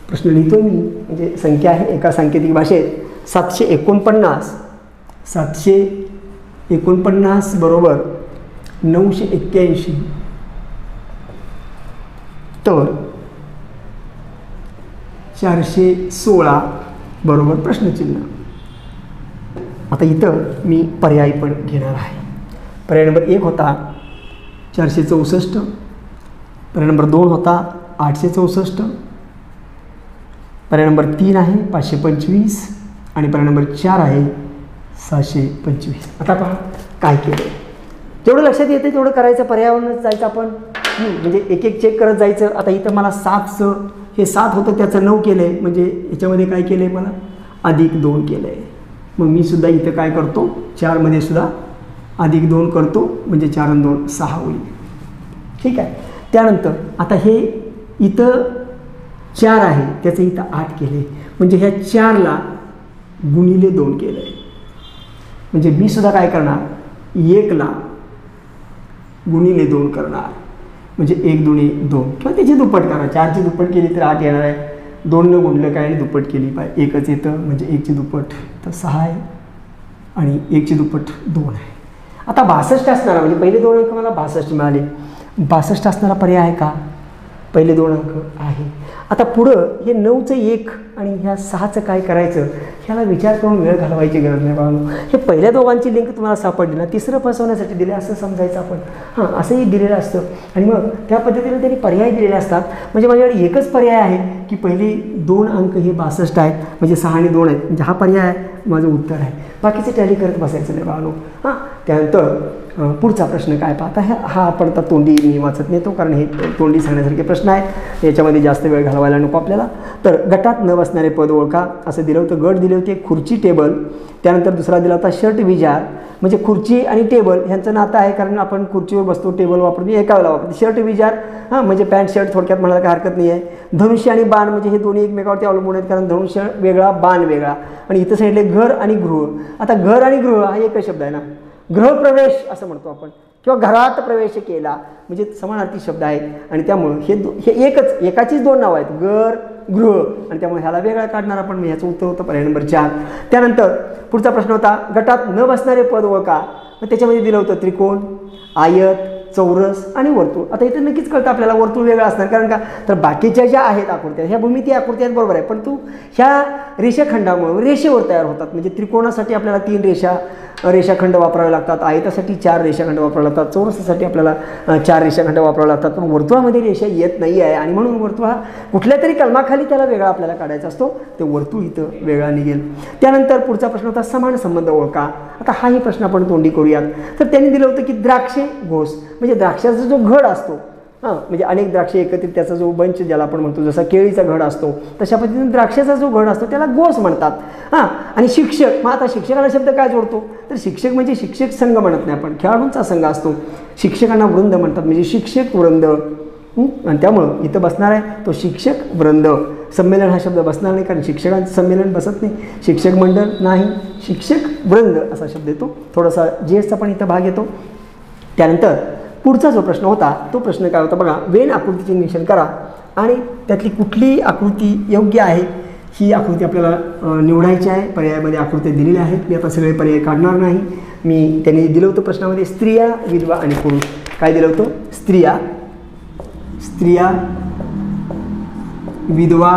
प्रश्न लिहितोय मी, म्हणजे संख्या आहे. एका सांकेतिक भाषेत 749 बरोबर 981 तर 416 बरोबर प्रश्नचिन्ह. आता इथं मी पर्याय पण घेणार आहे. पर्याय नंबर 1 होता 464. पर्याय नंबर 2 होता 864. पर्याय नंबर 3 आहे 525 आणि पर्याय नंबर 4 आहे 625. आता पहा काय केलं. जेवढं लक्षात येते तेवढं करायचं. पर्यायावरूनच जायचं आपण, म्हणजे एक एक चेक करत जायचं. आता इथं मला 7चं हे 7 होतं त्याचं 9 केलं आहे. म्हणजे याच्यामध्ये काय केलं आहे? मला अधिक 2 केलं आहे. मग मी सुद्धा इथं काय करतो? 4 मध्ये सुद्धा अधिक 2 करतो. म्हणजे 4 आणि 2 6 होईल. ठीक आहे. त्यानंतर आता हे इथं 4 आहे त्याचं इथं 8 केले. म्हणजे ह्या 4ला गुणिले 2 केलं आहे. म्हणजे मी सुद्धा काय करणार? 1ला गुणिले 2 करणार. म्हणजे 1 दुणे 2 किंवा त्याची दुप्पट करा. 4ची दुप्पट केली तर 8 येणार आहे. 2 गुणलं काय आणि दुप्पट केली पाहिजे. 1च येतं. म्हणजे 1ची दुप्पट तर 6 आहे आणि 1ची दुप्पट 2 आहे. आता 62 असणारा, म्हणजे पहिले 2 अंक मला 62 मिळाले. 62 असणारा पर्याय आहे का? पहिले 2 अंक आहे. आता पुढं हे 9चं 1 आणि ह्या 6चं काय करायचं ह्याला विचार करून वेळ घालवायची गरज नाही बाळांनो. हे पहिल्या दोघांची लिंक तुम्हाला सापडली ना, तिसरं फसवण्यासाठी दिले असं समजायचं आपण. हां, असंही दिलेलं असतं. आणि मग त्या पद्धतीने त्यांनी पर्याय दिलेले असतात. म्हणजे माझ्याकडे एकच पर्याय आहे की पहिले 2 अंक हे 62 आहेत. म्हणजे 6 आणि 2 आहेत. म्हणजे हा पर्याय माझं उत्तर आहे. बाकीचे टॅली करत बसायचं नाही बाळांनो. हां, त्यानंतर पुढचा प्रश्न काय पाहता. हा आपण आता तोंडी मी वाचत नेतो, कारण हे तोंडी सांगण्यासारखे प्रश्न आहेत. याच्यामध्ये जास्त वेळ घालवायला नको आपल्याला. तर गटात न बसणारे पद ओळखा असं दिलं होतं. गट दिले होते खुर्ची टेबल. त्यानंतर दुसरा दिला होता शर्ट विजार. म्हणजे खुर्ची आणि टेबल ह्यांचं नातं आहे, कारण आपण खुर्चीवर बसतो, टेबल वापरतो, एका वेळेला वापरतो. शर्ट विजार हां, म्हणजे पॅन्ट शर्ट थोडक्यात म्हणायला काही हरकत नाही आहे. धनुष्य आणि बाण म्हणजे हे दोन्ही एकमेकावरती अवलंबून आहेत, कारण धनुष्य वेगळा बाण वेगळा. आणि इथं सांगितले घर आणि गृह. आता घर आणि गृह हा एकच शब्द आहे ना. गृहप्रवेश असं म्हणतो आपण, किंवा घरात प्रवेश केला म्हणजे समानार्थी शब्द आहेत. आणि त्यामुळं हे एकाचीच 2 नावं आहेत, घर गृह. आणि त्यामुळे ह्याला वेगळा काढणार आपण. ह्याचं उत्तर होतं पर्याय नंबर 4. त्यानंतर पुढचा प्रश्न होता गटात न बसणारे पद ओळखा. मग त्याच्यामध्ये दिलं होतं त्रिकोण, आयत, चौरस आणि वर्तुळ. आता इथे नक्कीच कळतं आपल्याला वर्तुळ वेगळं असणार, कारण का तर बाकीच्या ज्या आहेत आकृत्या ह्या भूमिती आकृत्या आहेत बरोबर आहे, पण ह्या रेषाखंडामुळे रेषेवर तयार होतात. म्हणजे त्रिकोणासाठी आपल्याला 3 रेषाखंड वापरावे लागतात. आयतासाठी 4 रेषाखंड वापरावे लागतात. चौरसासाठी आपल्याला 4 रेषाखंड वापरावे लागतात. पण वर्तुळामध्ये रेषा येत नाही आहे आणि म्हणून वर्तुळ हा कुठल्या तरी कलमाखाली त्याला वेगळा आपल्याला काढायचा असतो. ते वर्तुळ इथं वेगळा निघेल. त्यानंतर पुढचा प्रश्न होता समान संबंध ओळखा. आता हाही प्रश्न आपण तोंडी करूयात. तर त्यांनी दिलं होतं की द्राक्षे घोस, म्हणजे द्राक्षाचा जो घड असतो, म्हणजे अनेक द्राक्षे एकत्रित त्याचा जो बंच ज्याला आपण म्हणतो, जसा केळीचा घड असतो तशा पद्धतीने द्राक्षाचा जो घड असतो त्याला गोस म्हणतात. आणि शिक्षक, मग आता शिक्षकाला शब्द काय जोडतो, तर शिक्षक म्हणजे शिक्षक संघ म्हणत नाही आपण, खेळाडूंचा संघ असतो. शिक्षकांना वृंद म्हणतात, म्हणजे शिक्षक वृंद. आणि त्यामुळं इथं बसणार आहे तो शिक्षक वृंद. संमेलन हा शब्द बसणार नाही, कारण शिक्षकांचं संमेलन बसत नाही. शिक्षक मंडळ नाही, शिक्षक वृंद असा शब्द येतो. थोडासा जीएसचा पण इथं भाग येतो. त्यानंतर पुढचा जो प्रश्न होता तो प्रश्न काय होता बघा, वेन आकृतीचे निरीक्षण करा आणि त्यातली कुठली आकृती योग्य आहे ही आकृती आपल्याला निवडायची आहे. पर्यायामध्ये आकृत्या दिलेल्या आहेत. मी आता सगळे पर्याय काढणार नाही. मी त्यांनी दिलं होतं प्रश्नामध्ये स्त्रिया, विधवा आणि पुरुष. काय दिलं होतं? स्त्रिया, विधवा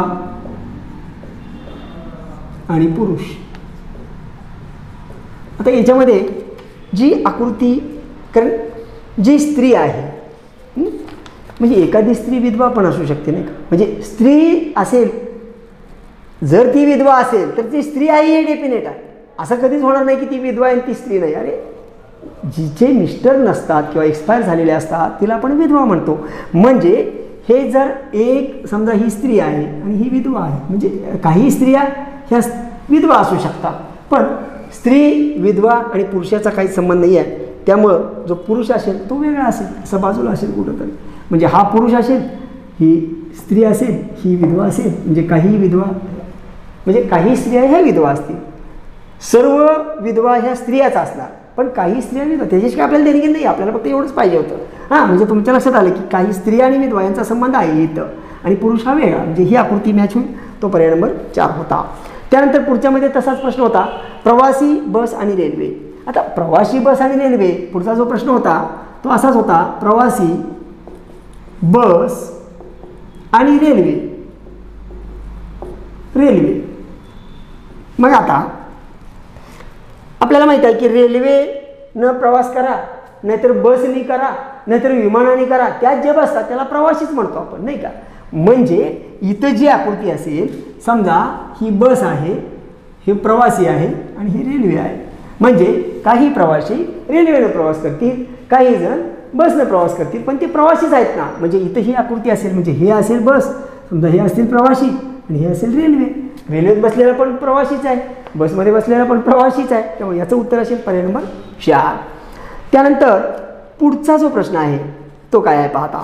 आणि पुरुष. आता याच्यामध्ये जी आकृती, कारण जी स्त्री आहे म्हणजे एखादी स्त्री विधवा पण असू शकते नाही का. म्हणजे स्त्री असेल, जर ती विधवा असेल तर ती स्त्री आहे हे डेफिनेट आहे. असं कधीच होणार नाही की ती विधवा आहे ती स्त्री नाही. अरे जिचे मिस्टर नसतात किंवा एक्सपायर झालेले असतात तिला आपण विधवा म्हणतो. म्हणजे हे जर एक समजा ही स्त्री आहे आणि ही विधवा आहे, म्हणजे काही स्त्रिया ह्या विधवा असू शकतात, पण स्त्री, विधवा आणि पुरुषाचा काही संबंध नाही आहे. त्यामुळं जो पुरुष असेल तो वेगळा असेल, असं बाजूला असेल कुठंतरी. म्हणजे हा पुरुष असेल, ही स्त्री असेल, ही विधवा असेल. म्हणजे काही विधवा, म्हणजे काही स्त्रिया ह्या विधवा असतील. सर्व विधवा ह्या स्त्रियाच असणार, पण काही स्त्रिया विधवा, त्याच्याशी आपल्याला देणगी नाही. आपल्याला फक्त एवढंच पाहिजे होतं. हां, म्हणजे तुमच्या लक्षात आलं की काही स्त्रिया आणि विधवा यांचा संबंध आहे इथं, आणि पुरुष हा वेगळा. म्हणजे ही आकृती मॅच होईल. तो पर्याय नंबर 4 होता. त्यानंतर पुढच्यामध्ये तसाच प्रश्न होता, प्रवासी, बस आणि रेल्वे. आता प्रवासी, बस आणि रेल्वे, पुढचा जो प्रश्न होता तो असाच होता, प्रवासी, बस आणि रेल्वे. मग आता आपल्याला माहिती आहे की रेल्वेनं प्रवास करा, नाहीतर बसनी करा, नाहीतर विमानाने करा, त्यात जे बसतात त्याला प्रवासीच म्हणतो आपण नाही का. म्हणजे इथं जी आकृती असेल, समजा ही बस आहे, हे प्रवासी आहे आणि ही रेल्वे आहे. म्हणजे काही प्रवासी रेल्वेनं प्रवास करतील, काही जण बसनं प्रवास करतील, पण ते प्रवासीच आहेत ना. म्हणजे इथं ही आकृती असेल, म्हणजे हे असेल बस, समजा हे असतील प्रवासी आणि हे असेल रेल्वे. रेल्वेत बसलेला पण प्रवासीच आहे, बसमध्ये बसलेला पण प्रवासीच आहे. त्यामुळे याचं उत्तर असेल पर्याय नंबर 4. त्यानंतर पुढचा जो प्रश्न आहे तो काय आहे पाहता.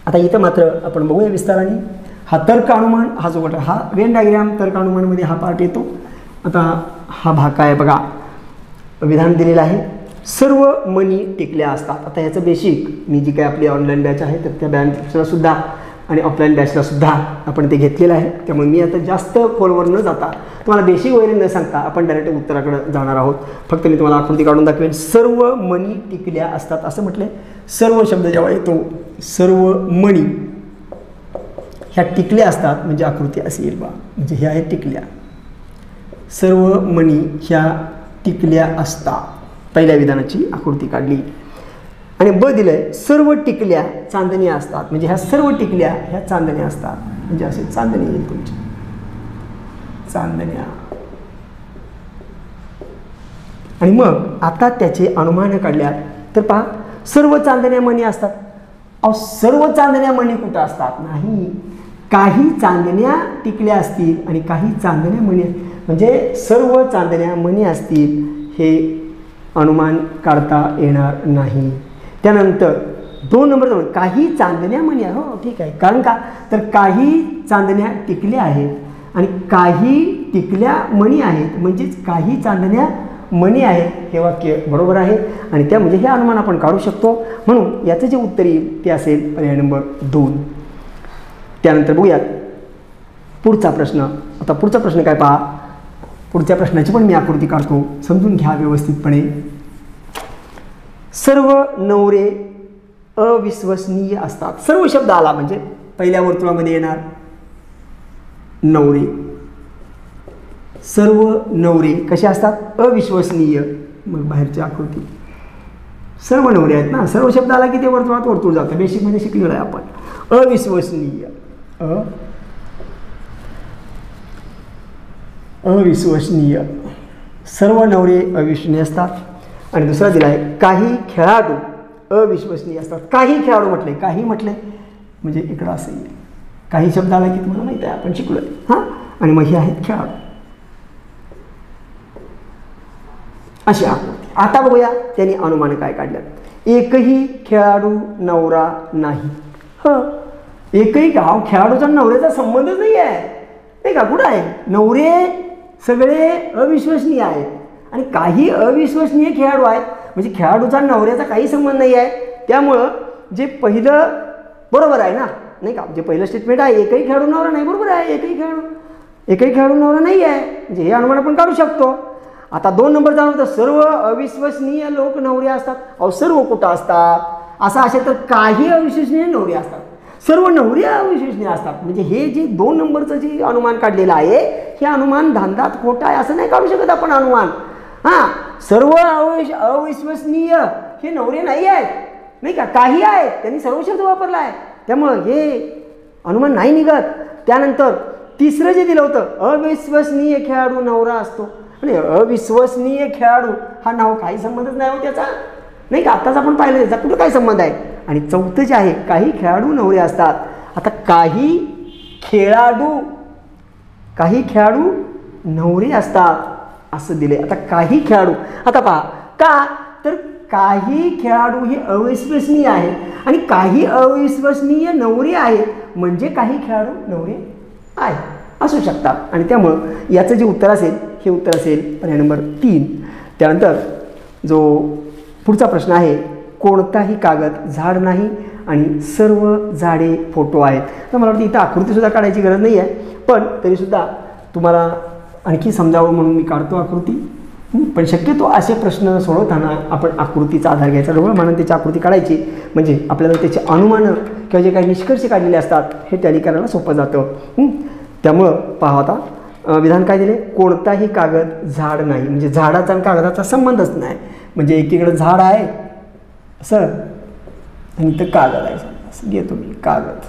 आता इथं मात्र आपण बघूया विस्ताराने. हा तर्क अनुमान, हा जो गट, हा वेन डायग्राम तर्क अनुमानमध्ये हा पार्ट येतो. आता हा भाग काय आहे बघा, विधान दिलेलं आहे, सर्व मनी टिकल्या असतात. आता याचं बेसिक मी जी काही आपली ऑनलाईन बॅच आहे तर त्या बॅचला सुद्धा आणि ऑफलाईन बॅचला सुद्धा आपण ते घेतलेलं आहे. त्यामुळे मी आता जास्त खोलवर न जाता, तुम्हाला बेसिक वगैरे न सांगता आपण डायरेक्ट उत्तराकडे जाणार आहोत. फक्त मी तुम्हाला आकृती काढून दाखवेन. सर्व मनी टिकल्या असतात असं म्हटलं. सर्व शब्द जेव्हा येतो, सर्व मनी ह्या टिकल्या असतात, म्हणजे आकृती अशी येईल बा. म्हणजे ह्या आहेत टिकल्या, सर्व मनी ह्या टिकल्या असतात. पहिल्या विधानाची आकृती काढली. आणि ब दिलंय, सर्व टिकल्या चांदण्या असतात. म्हणजे ह्या सर्व टिकल्या ह्या चांदण्या असतात. म्हणजे असे चांदणी येईल तुमची, चांदण्या. आणि मग आता त्याचे अनुमान काढल्यात तर पहा, सर्व चांदण्या मणी असतात. अहो सर्व चांदण्या मणी कुठं असतात? नाही, काही चांदण्या टिकल्या असतील आणि काही चांदण्या मणी, म्हणजे सर्व चांदण्या मणी असतील हे अनुमान काढता येणार नाही. त्यानंतर 2 नंबर काही चांदण्या मणी आहे. हो ठीक आहे, कारण का तर काही चांदण्या टिकल्या आहेत आणि काही टिकल्या मणी आहेत, म्हणजेच काही चांदण्या मणी आहेत. हे वाक्य बरोबर आहे आणि त्यामुळे हे अनुमान आपण काढू शकतो. म्हणून याचं जे उत्तर येईल ते असेल पर्याय नंबर 2. त्यानंतर बघूयात पुढचा प्रश्न. आता पुढचा प्रश्न काय पहा, पुढच्या प्रश्नाची पण मी आकृती काढतो, समजून घ्या व्यवस्थितपणे. सर्व नवरे अविश्वसनीय असतात. सर्व शब्द आला म्हणजे पहिल्या वर्तुळामध्ये येणार नवरे. सर्व नवरे कसे असतात? अविश्वसनीय. मग बाहेरची आकृती सर्व नवरे आहेत ना. सर्व शब्द आला की ते वर्तुळात वर्तुळ जातं. बेसिकमध्ये शिकलेलं आहे आपण. अविश्वसनीय, अविश्वसनीय, सर्व नवरे अविश्वसनीय असतात. आणि दुसरा दिला आहे, काही खेळाडू अविश्वसनीय असतात. काही खेळाडू म्हटले, काही म्हटले म्हणजे इकडं असं येईल. काही शब्द आला की तुम्हाला माहिती आहे, आपण शिकलोय. हां, आणि मग हे आहेत खेळाडू अशी आकृती. आता बघूया त्यांनी अनुमान काय काढलं. एकही खेळाडू नवरा नाही. एकही गाव खेळाडूचा नवऱ्याचा संबंधच नाही आहे नाही का. कुठं आहे? नवरे सगळे अविश्वसनीय आहेत आणि काही अविश्वसनीय खेळाडू आहेत. म्हणजे खेळाडूचा नवऱ्याचा काही संबंध नाही आहे. त्यामुळं जे पहिलं बरोबर आहे ना, नाही का, जे पहिलं स्टेटमेंट आहे एकही खेळाडू नवरा नाही, बरोबर आहे, एकही खेळाडू नवरा नाही आहे, म्हणजे हे अनुमान आपण काढू शकतो. आता 2 नंबर जाणून तर सर्व अविश्वसनीय लोक नवरे असतात. अहो सर्व कुठं असतात, असं असेल तर काही अविश्वसनीय नवरे असतात, सर्व नवरे अविश्वसनीय असतात. म्हणजे हे जे 2 नंबरचं जे अनुमान काढलेलं आहे हे अनुमान धांदात खोटं आहे असं नाही काढू शकत आपण अनुमान. हां, सर्व अविश्वसनीय हे नवरे नाही आहेत, नाही का, काही आहेत, त्यांनी सर्व शब्द वापरला आहे, त्यामुळं हे अनुमान नाही निघत. त्यानंतर तिसरं जे दिलं होतं अविश्वसनीय खेळाडू नवरा असतो, आणि अविश्वसनीय खेळाडू हा नाव काही संबंधच नाही हो त्याचा, नाही का, आत्ताच आपण पाहिलं त्याचा कुठं काय संबंध आहे. आणि चौथं जे आहे काही खेळाडू नवरे असतात. आता काही खेळाडू नवरे असतात असं दिले. आता काही खेळाडू, आता पहा का, तर काही खेळाडू हे अविश्वसनीय आहेत आणि काही अविश्वसनीय नवरे आहेत, म्हणजे काही खेळाडू नवरे आहेत असू शकतात. आणि त्यामुळं याचं जे उत्तर असेल हे उत्तर असेल पर्याय नंबर 3. त्यानंतर जो पुढचा प्रश्न आहे, कोणताही कागद झाड नाही आणि सर्व झाडे फोटो आहेत. तर मला वाटतं इथं आकृतीसुद्धा काढायची गरज नाही आहे, पण तरीसुद्धा तुम्हाला आणखी समजावं म्हणून मी काढतो आकृती. पण शक्यतो असे प्रश्न सोडवताना आपण आकृतीचा आधार घ्यायचा, ढोबळ म्हणून त्याची आकृती काढायची, म्हणजे आपल्याला त्याचे अनुमानं किंवा जे काही निष्कर्ष काढलेले असतात हे टॅली करायला सोपं जातं. त्यामुळं पहा आता विधान काय दिले, कोणताही कागद झाड नाही, म्हणजे झाडाचा आणि कागदाचा संबंधच नाही. म्हणजे एकीकडे झाड आहे असं आणि इथं कागद आहे, असं घेतो मी कागद.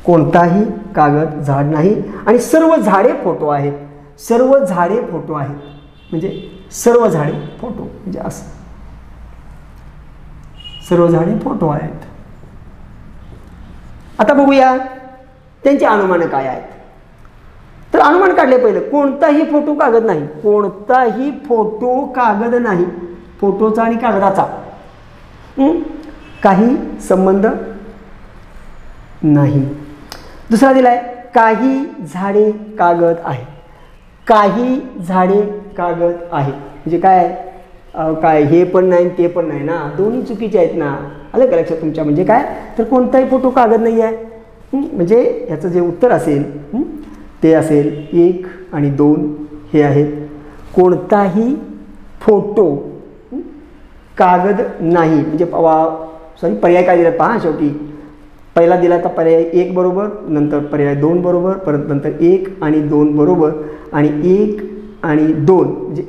कोणताही कागद झाड नाही आणि सर्व झाडे फोटो आहेत, सर्व झाडे फोटो आहेत, म्हणजे सर्व झाडे फोटो, म्हणजे असं सर्व झाडे फोटो आहेत. आता बघूया त्यांची अनुमानं काय आहेत. तर अनुमान काढले पहिलं, कोणताही फोटो कागद नाही, कोणताही फोटो कागद नाही, फोटोचा आणि कागदाचा काही संबंध नाही. दुसरा दिलाय, काही झाडे कागद आहे, काही झाडे कागद आहे, म्हणजे काय हे पण नाही ते पण नाही ना, दोन्ही चुकीचे आहेत ना, आलं का लक्षात तुमच्या. म्हणजे काय, तर कोणताही फोटो कागद नाही आहे, म्हणजे याचं जे उत्तर असेल ते असेल 1 आणि 2 हे आहेत. कोणताही फोटो कागद नाही, म्हणजे पर्याय काय दिला पहा, शेवटी पहिला दिला तर पर्याय 1 बरोबर, नंतर पर्याय 2 बरोबर, परत नंतर 1 आणि 2 बरोबर, आणि 1 आणि 2 म्हणजे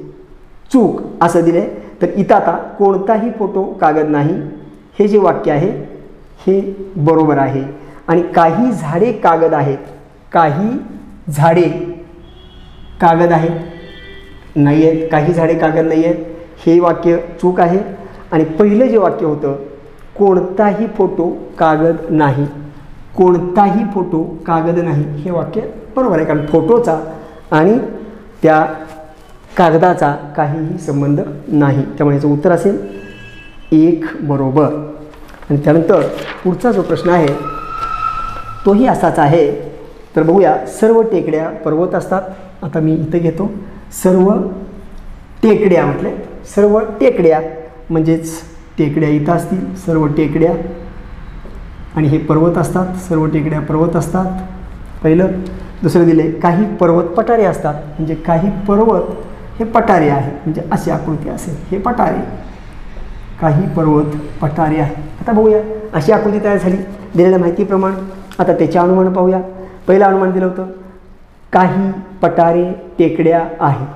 चूक असं दिले. तर इथं आता कोणताही फोटो कागद नाही हे जे वाक्य आहे हे बरोबर आहे. आणि काही झाडे कागद आहेत, काही झाडे कागद आहेत नाही आहेत, काही झाडे कागद नाही आहेत हे वाक्य चूक आहे. आणि पहिलं जे वाक्य होतं कोणताही फोटो कागद नाही, कोणताही फोटो कागद नाही हे वाक्य बरोबर आहे, कारण फोटोचा आणि त्या कागदाचा काहीही संबंध नाही, त्यामुळे याचं उत्तर असेल 1 बरोबर. आणि त्यानंतर पुढचा जो प्रश्न आहे तोही असाच आहे. तर बघूया, सर्व टेकड्या पर्वत असतात. आता मी इथं घेतो सर्व टेकड्या, म्हटले सर्व टेकड्या म्हणजेच टेकड्या इथं असतील, सर्व टेकड्या, आणि हे पर्वत असतात, सर्व टेकड्या पर्वत असतात पहिलं. दुसरं दिले, काही पर्वत पठारे असतात, म्हणजे काही पर्वत हे पठारे आहे, म्हणजे अशी आकृती असेल, हे पठारे, काही पर्वत पठारे आहे. आता बघूया अशी आकृती तयार झाली दिलेल्या माहितीप्रमाणे. आता त्याचे अनुमान पाहूया. पहिलं अनुमान दिलं होतं, काही पठारे टेकड्या आहेत,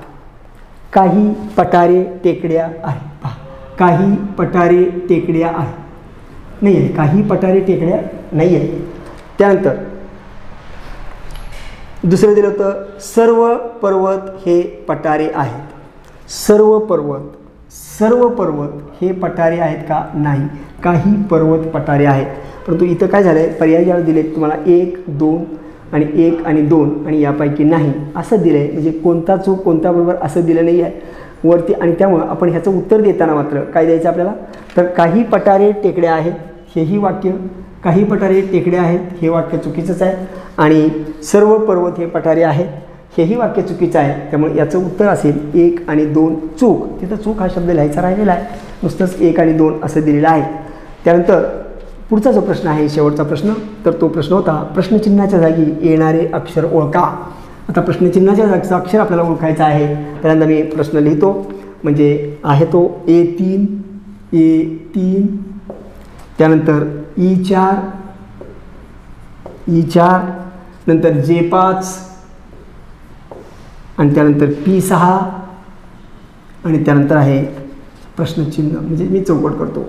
काही पठारे टेकड्या आहेत. पहा, काही पठारे टेकड्या आहेत नाही आहे, काही पठारे टेकड्या नाही आहे. त्यानंतर दुसरं दिलं होतं, सर्व पर्वत हे पठारे आहेत, सर्व पर्वत हे पठारे आहेत का, नाही, काही पर्वत पठारे आहेत. परंतु इथं काय झालं आहे, पर्याय ज्यावेळी दिले तुम्हाला 1, 2 आणि 1 आणि 2 आणि यापैकी नाही असं दिलं आहे, म्हणजे कोणता चूक कोणता बरोबर असं दिलं नाही आहे वरती. आणि त्यामुळं आपण ह्याचं उत्तर देताना मात्र काय द्यायचं आपल्याला, तर काही पठारे टेकड्या आहेत हेही वाक्य, काही पठारे टेकड्या आहेत हे वाक्य चुकीचंच आहे. आणि सर्व पर्वत हे पठारे आहेत हेही वाक्य चुकीचं आहे. त्यामुळे याचं उत्तर असेल 1 आणि 2 चूक. तिथं चूक हा शब्द लिहायचा राहिलेला आहे. नुसतंच 1 आणि 2 असं दिलेलं आहे. त्यानंतर पुढचा जो प्रश्न आहे, शेवटचा प्रश्न, तर तो प्रश्न होता प्रश्नचिन्हाच्या जागी येणारे अक्षर ओळखा. आता प्रश्नचिन्हाच्या जागचं अक्षर आपल्याला ओळखायचं आहे. पहिल्यांदा मी प्रश्न लिहितो, म्हणजे आहे तो A3, त्यानंतर E4, नंतर J5 आणि त्यानंतर P6 आणि त्यानंतर आहे प्रश्नचिन्ह, म्हणजे मी चौकट करतो.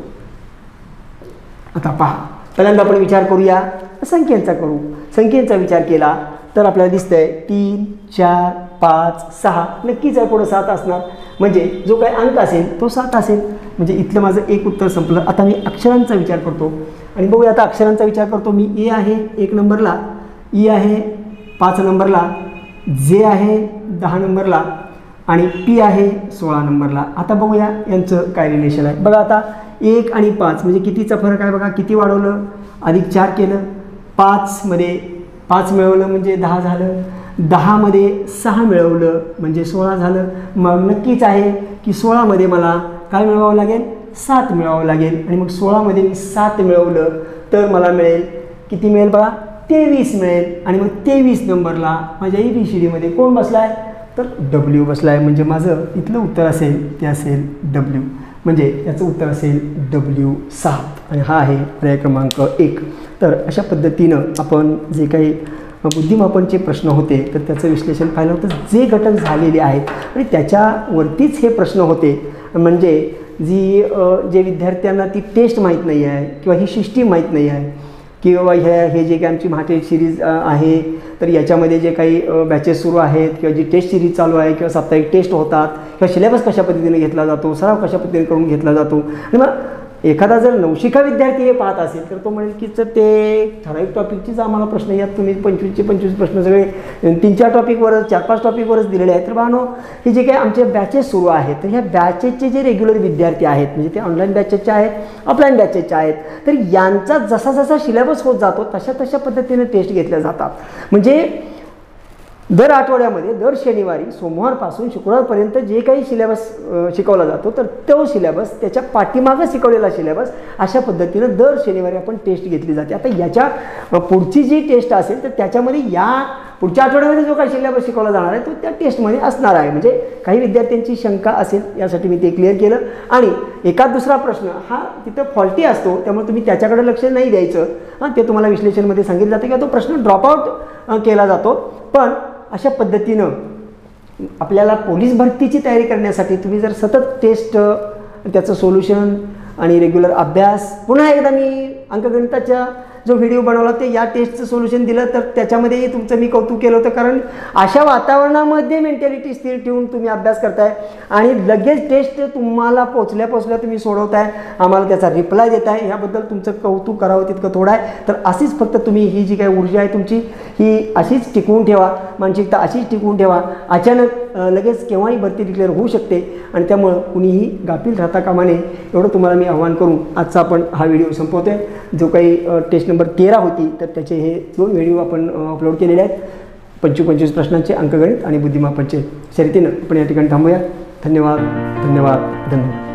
आता पहा, पहिल्यांदा आपण विचार करूया संख्यांचा करू. संख्येचा विचार केला तर आपल्याला दिसतंय 3, 4, 5, 6, नक्कीच आहे पुढं 7 असणार, म्हणजे जो काही अंक असेल तो 7 असेल. म्हणजे इथलं माझं एक उत्तर संपलं. आता मी अक्षरांचा विचार करतो आणि बघूया. आता अक्षरांचा विचार करतो मी. ए आहे 1 नंबरला, ई आहे 5 नंबरला, जे आहे 10 नंबरला आणि पी आहे 16 नंबरला. आता बघूया यांचं काय रिलेशन आहे. बघा आता 1 आणि 5 म्हणजे कितीचा फरक आहे बघा. किती वाढवलं, अधिक 4 केलं, 5 मध्ये 5 मिळवलं म्हणजे 10 झालं, 10 मध्ये 6 मिळवलं म्हणजे 16 झालं. मग नक्कीच आहे की 16 मध्ये मला काय मिळवावं लागेल, 7 मिळवावं लागेल. आणि मग 16 मध्ये मी 7 मिळवलं तर मला मिळेल किती मिळेल बघा, 23 मिळेल. आणि मग 23 नंबरला माझ्या ABCD मध्ये कोण बसलाय, तर W बसलाय. म्हणजे माझं इथलं उत्तर असेल ते असेल W, म्हणजे याचं उत्तर असेल W7 आणि हा आहे पर्याय क्रमांक 1. तर अशा पद्धतीनं आपण जे काही बुद्धिमापनचे प्रश्न होते तर त्याचं विश्लेषण पाहिलं होतं, जे घटक झालेले आहेत आणि त्याच्यावरतीच हे प्रश्न होते. म्हणजे जे विद्यार्थ्यांना ती टेस्ट माहीत नाही आहे किंवा ही सिस्टीम माहीत नाही आहे किंवा हे जे काही आमची महाटेस्ट सिरीज आहे तर याच्यामध्ये जे काही बॅचेस सुरू आहेत किंवा जी टेस्ट सिरीज चालू आहे किंवा साप्ताहिक टेस्ट होतात किंवा सिलेबस कशा पद्धतीने घेतला जातो, सराव कशा पद्धतीने करून घेतला जातो. आणि मग एखादा जर नवशिका विद्यार्थी हे पाहत असेल तर तो म्हणेल की तर ते ठराविक टॉपिकचीच आम्हाला प्रश्न यात तुम्ही 25चे 25 प्रश्न सगळे 3-4 टॉपिकवरच 4-5 टॉपिकवरच दिलेले आहेत. तर बानो हे जे काही आमचे बॅचेस सुरू आहेत तर ह्या बॅचेसचे जे रेग्युलर विद्यार्थी आहेत म्हणजे ते ऑनलाईन बॅचेसचे आहेत, ऑफलाईन बॅचेसचे आहेत, तर यांचा जसा जसा सिलेबस होत जातो तशा पद्धतीने टेस्ट घेतल्या जातात. म्हणजे दर आठवड्यामध्ये दर शनिवारी सोमवारपासून शुक्रवारपर्यंत जे काही सिलेबस शिकवला जातो तर तो सिलेबस त्याच्या पाठीमागं शिकवलेला सिलेबस अशा पद्धतीनं दर शनिवारी आपण टेस्ट घेतली जाते. आता याच्या पुढची जी टेस्ट असेल तर त्याच्यामध्ये या पुढच्या आठवड्यामध्ये जो काही सिलेबस शिकवला जाणार आहे तो त्या टेस्टमध्ये असणार आहे. म्हणजे काही विद्यार्थ्यांची शंका असेल यासाठी मी ते क्लिअर केलं. आणि एखाद दुसरा प्रश्न हा तिथं फॉल्टी असतो त्यामुळे तुम्ही त्याच्याकडे लक्ष नाही द्यायचं. ते तुम्हाला विश्लेषणमध्ये सांगितलं जातं किंवा तो प्रश्न ड्रॉपआउट केला जातो. पण अशा पद्धतीनं आपल्याला पोलीस भरतीची तयारी करण्यासाठी तुम्ही जर सतत टेस्ट, त्याचं सोल्युशन आणि रेग्युलर अभ्यास, पुन्हा एकदा मी अंकगणिताच्या जो व्हिडिओ बनवला ते या टेस्टचं सोल्युशन दिलं तर त्याच्यामध्येही तुमचं मी कौतुक केलं होतं. कारण अशा वातावरणामध्ये मेंटॅलिटी स्थिर ठेवून तुम्ही अभ्यास करताय आणि लगेच टेस्ट तुम्हाला पोचल्या तुम्ही सोडवताय, आम्हाला त्याचा रिप्लाय देताय, ह्याबद्दल तुमचं कौतुक करावं तितकं थोडं आहे. तर अशीच फक्त तुम्ही ही जी काही ऊर्जा आहे तुमची ही अशीच टिकवून ठेवा, मानसिकता अशीच टिकवून ठेवा. अचानक लगेच केव्हाही भरती डिक्लेअर होऊ शकते आणि त्यामुळं कुणीही गाफील राहता कामा नये एवढं तुम्हाला मी आव्हान करून आजचा आपण हा व्हिडिओ संपवतोय. जो काही टेस्ट नंबर 13 होती तर त्याचे हे 2 व्हिडिओ आपण अपलोड केलेले आहेत. 25 प्रश्नांचे अंकगणित आणि बुद्धिमापनचे. शर्यतीनं आपण या ठिकाणी थांबूया. धन्यवाद.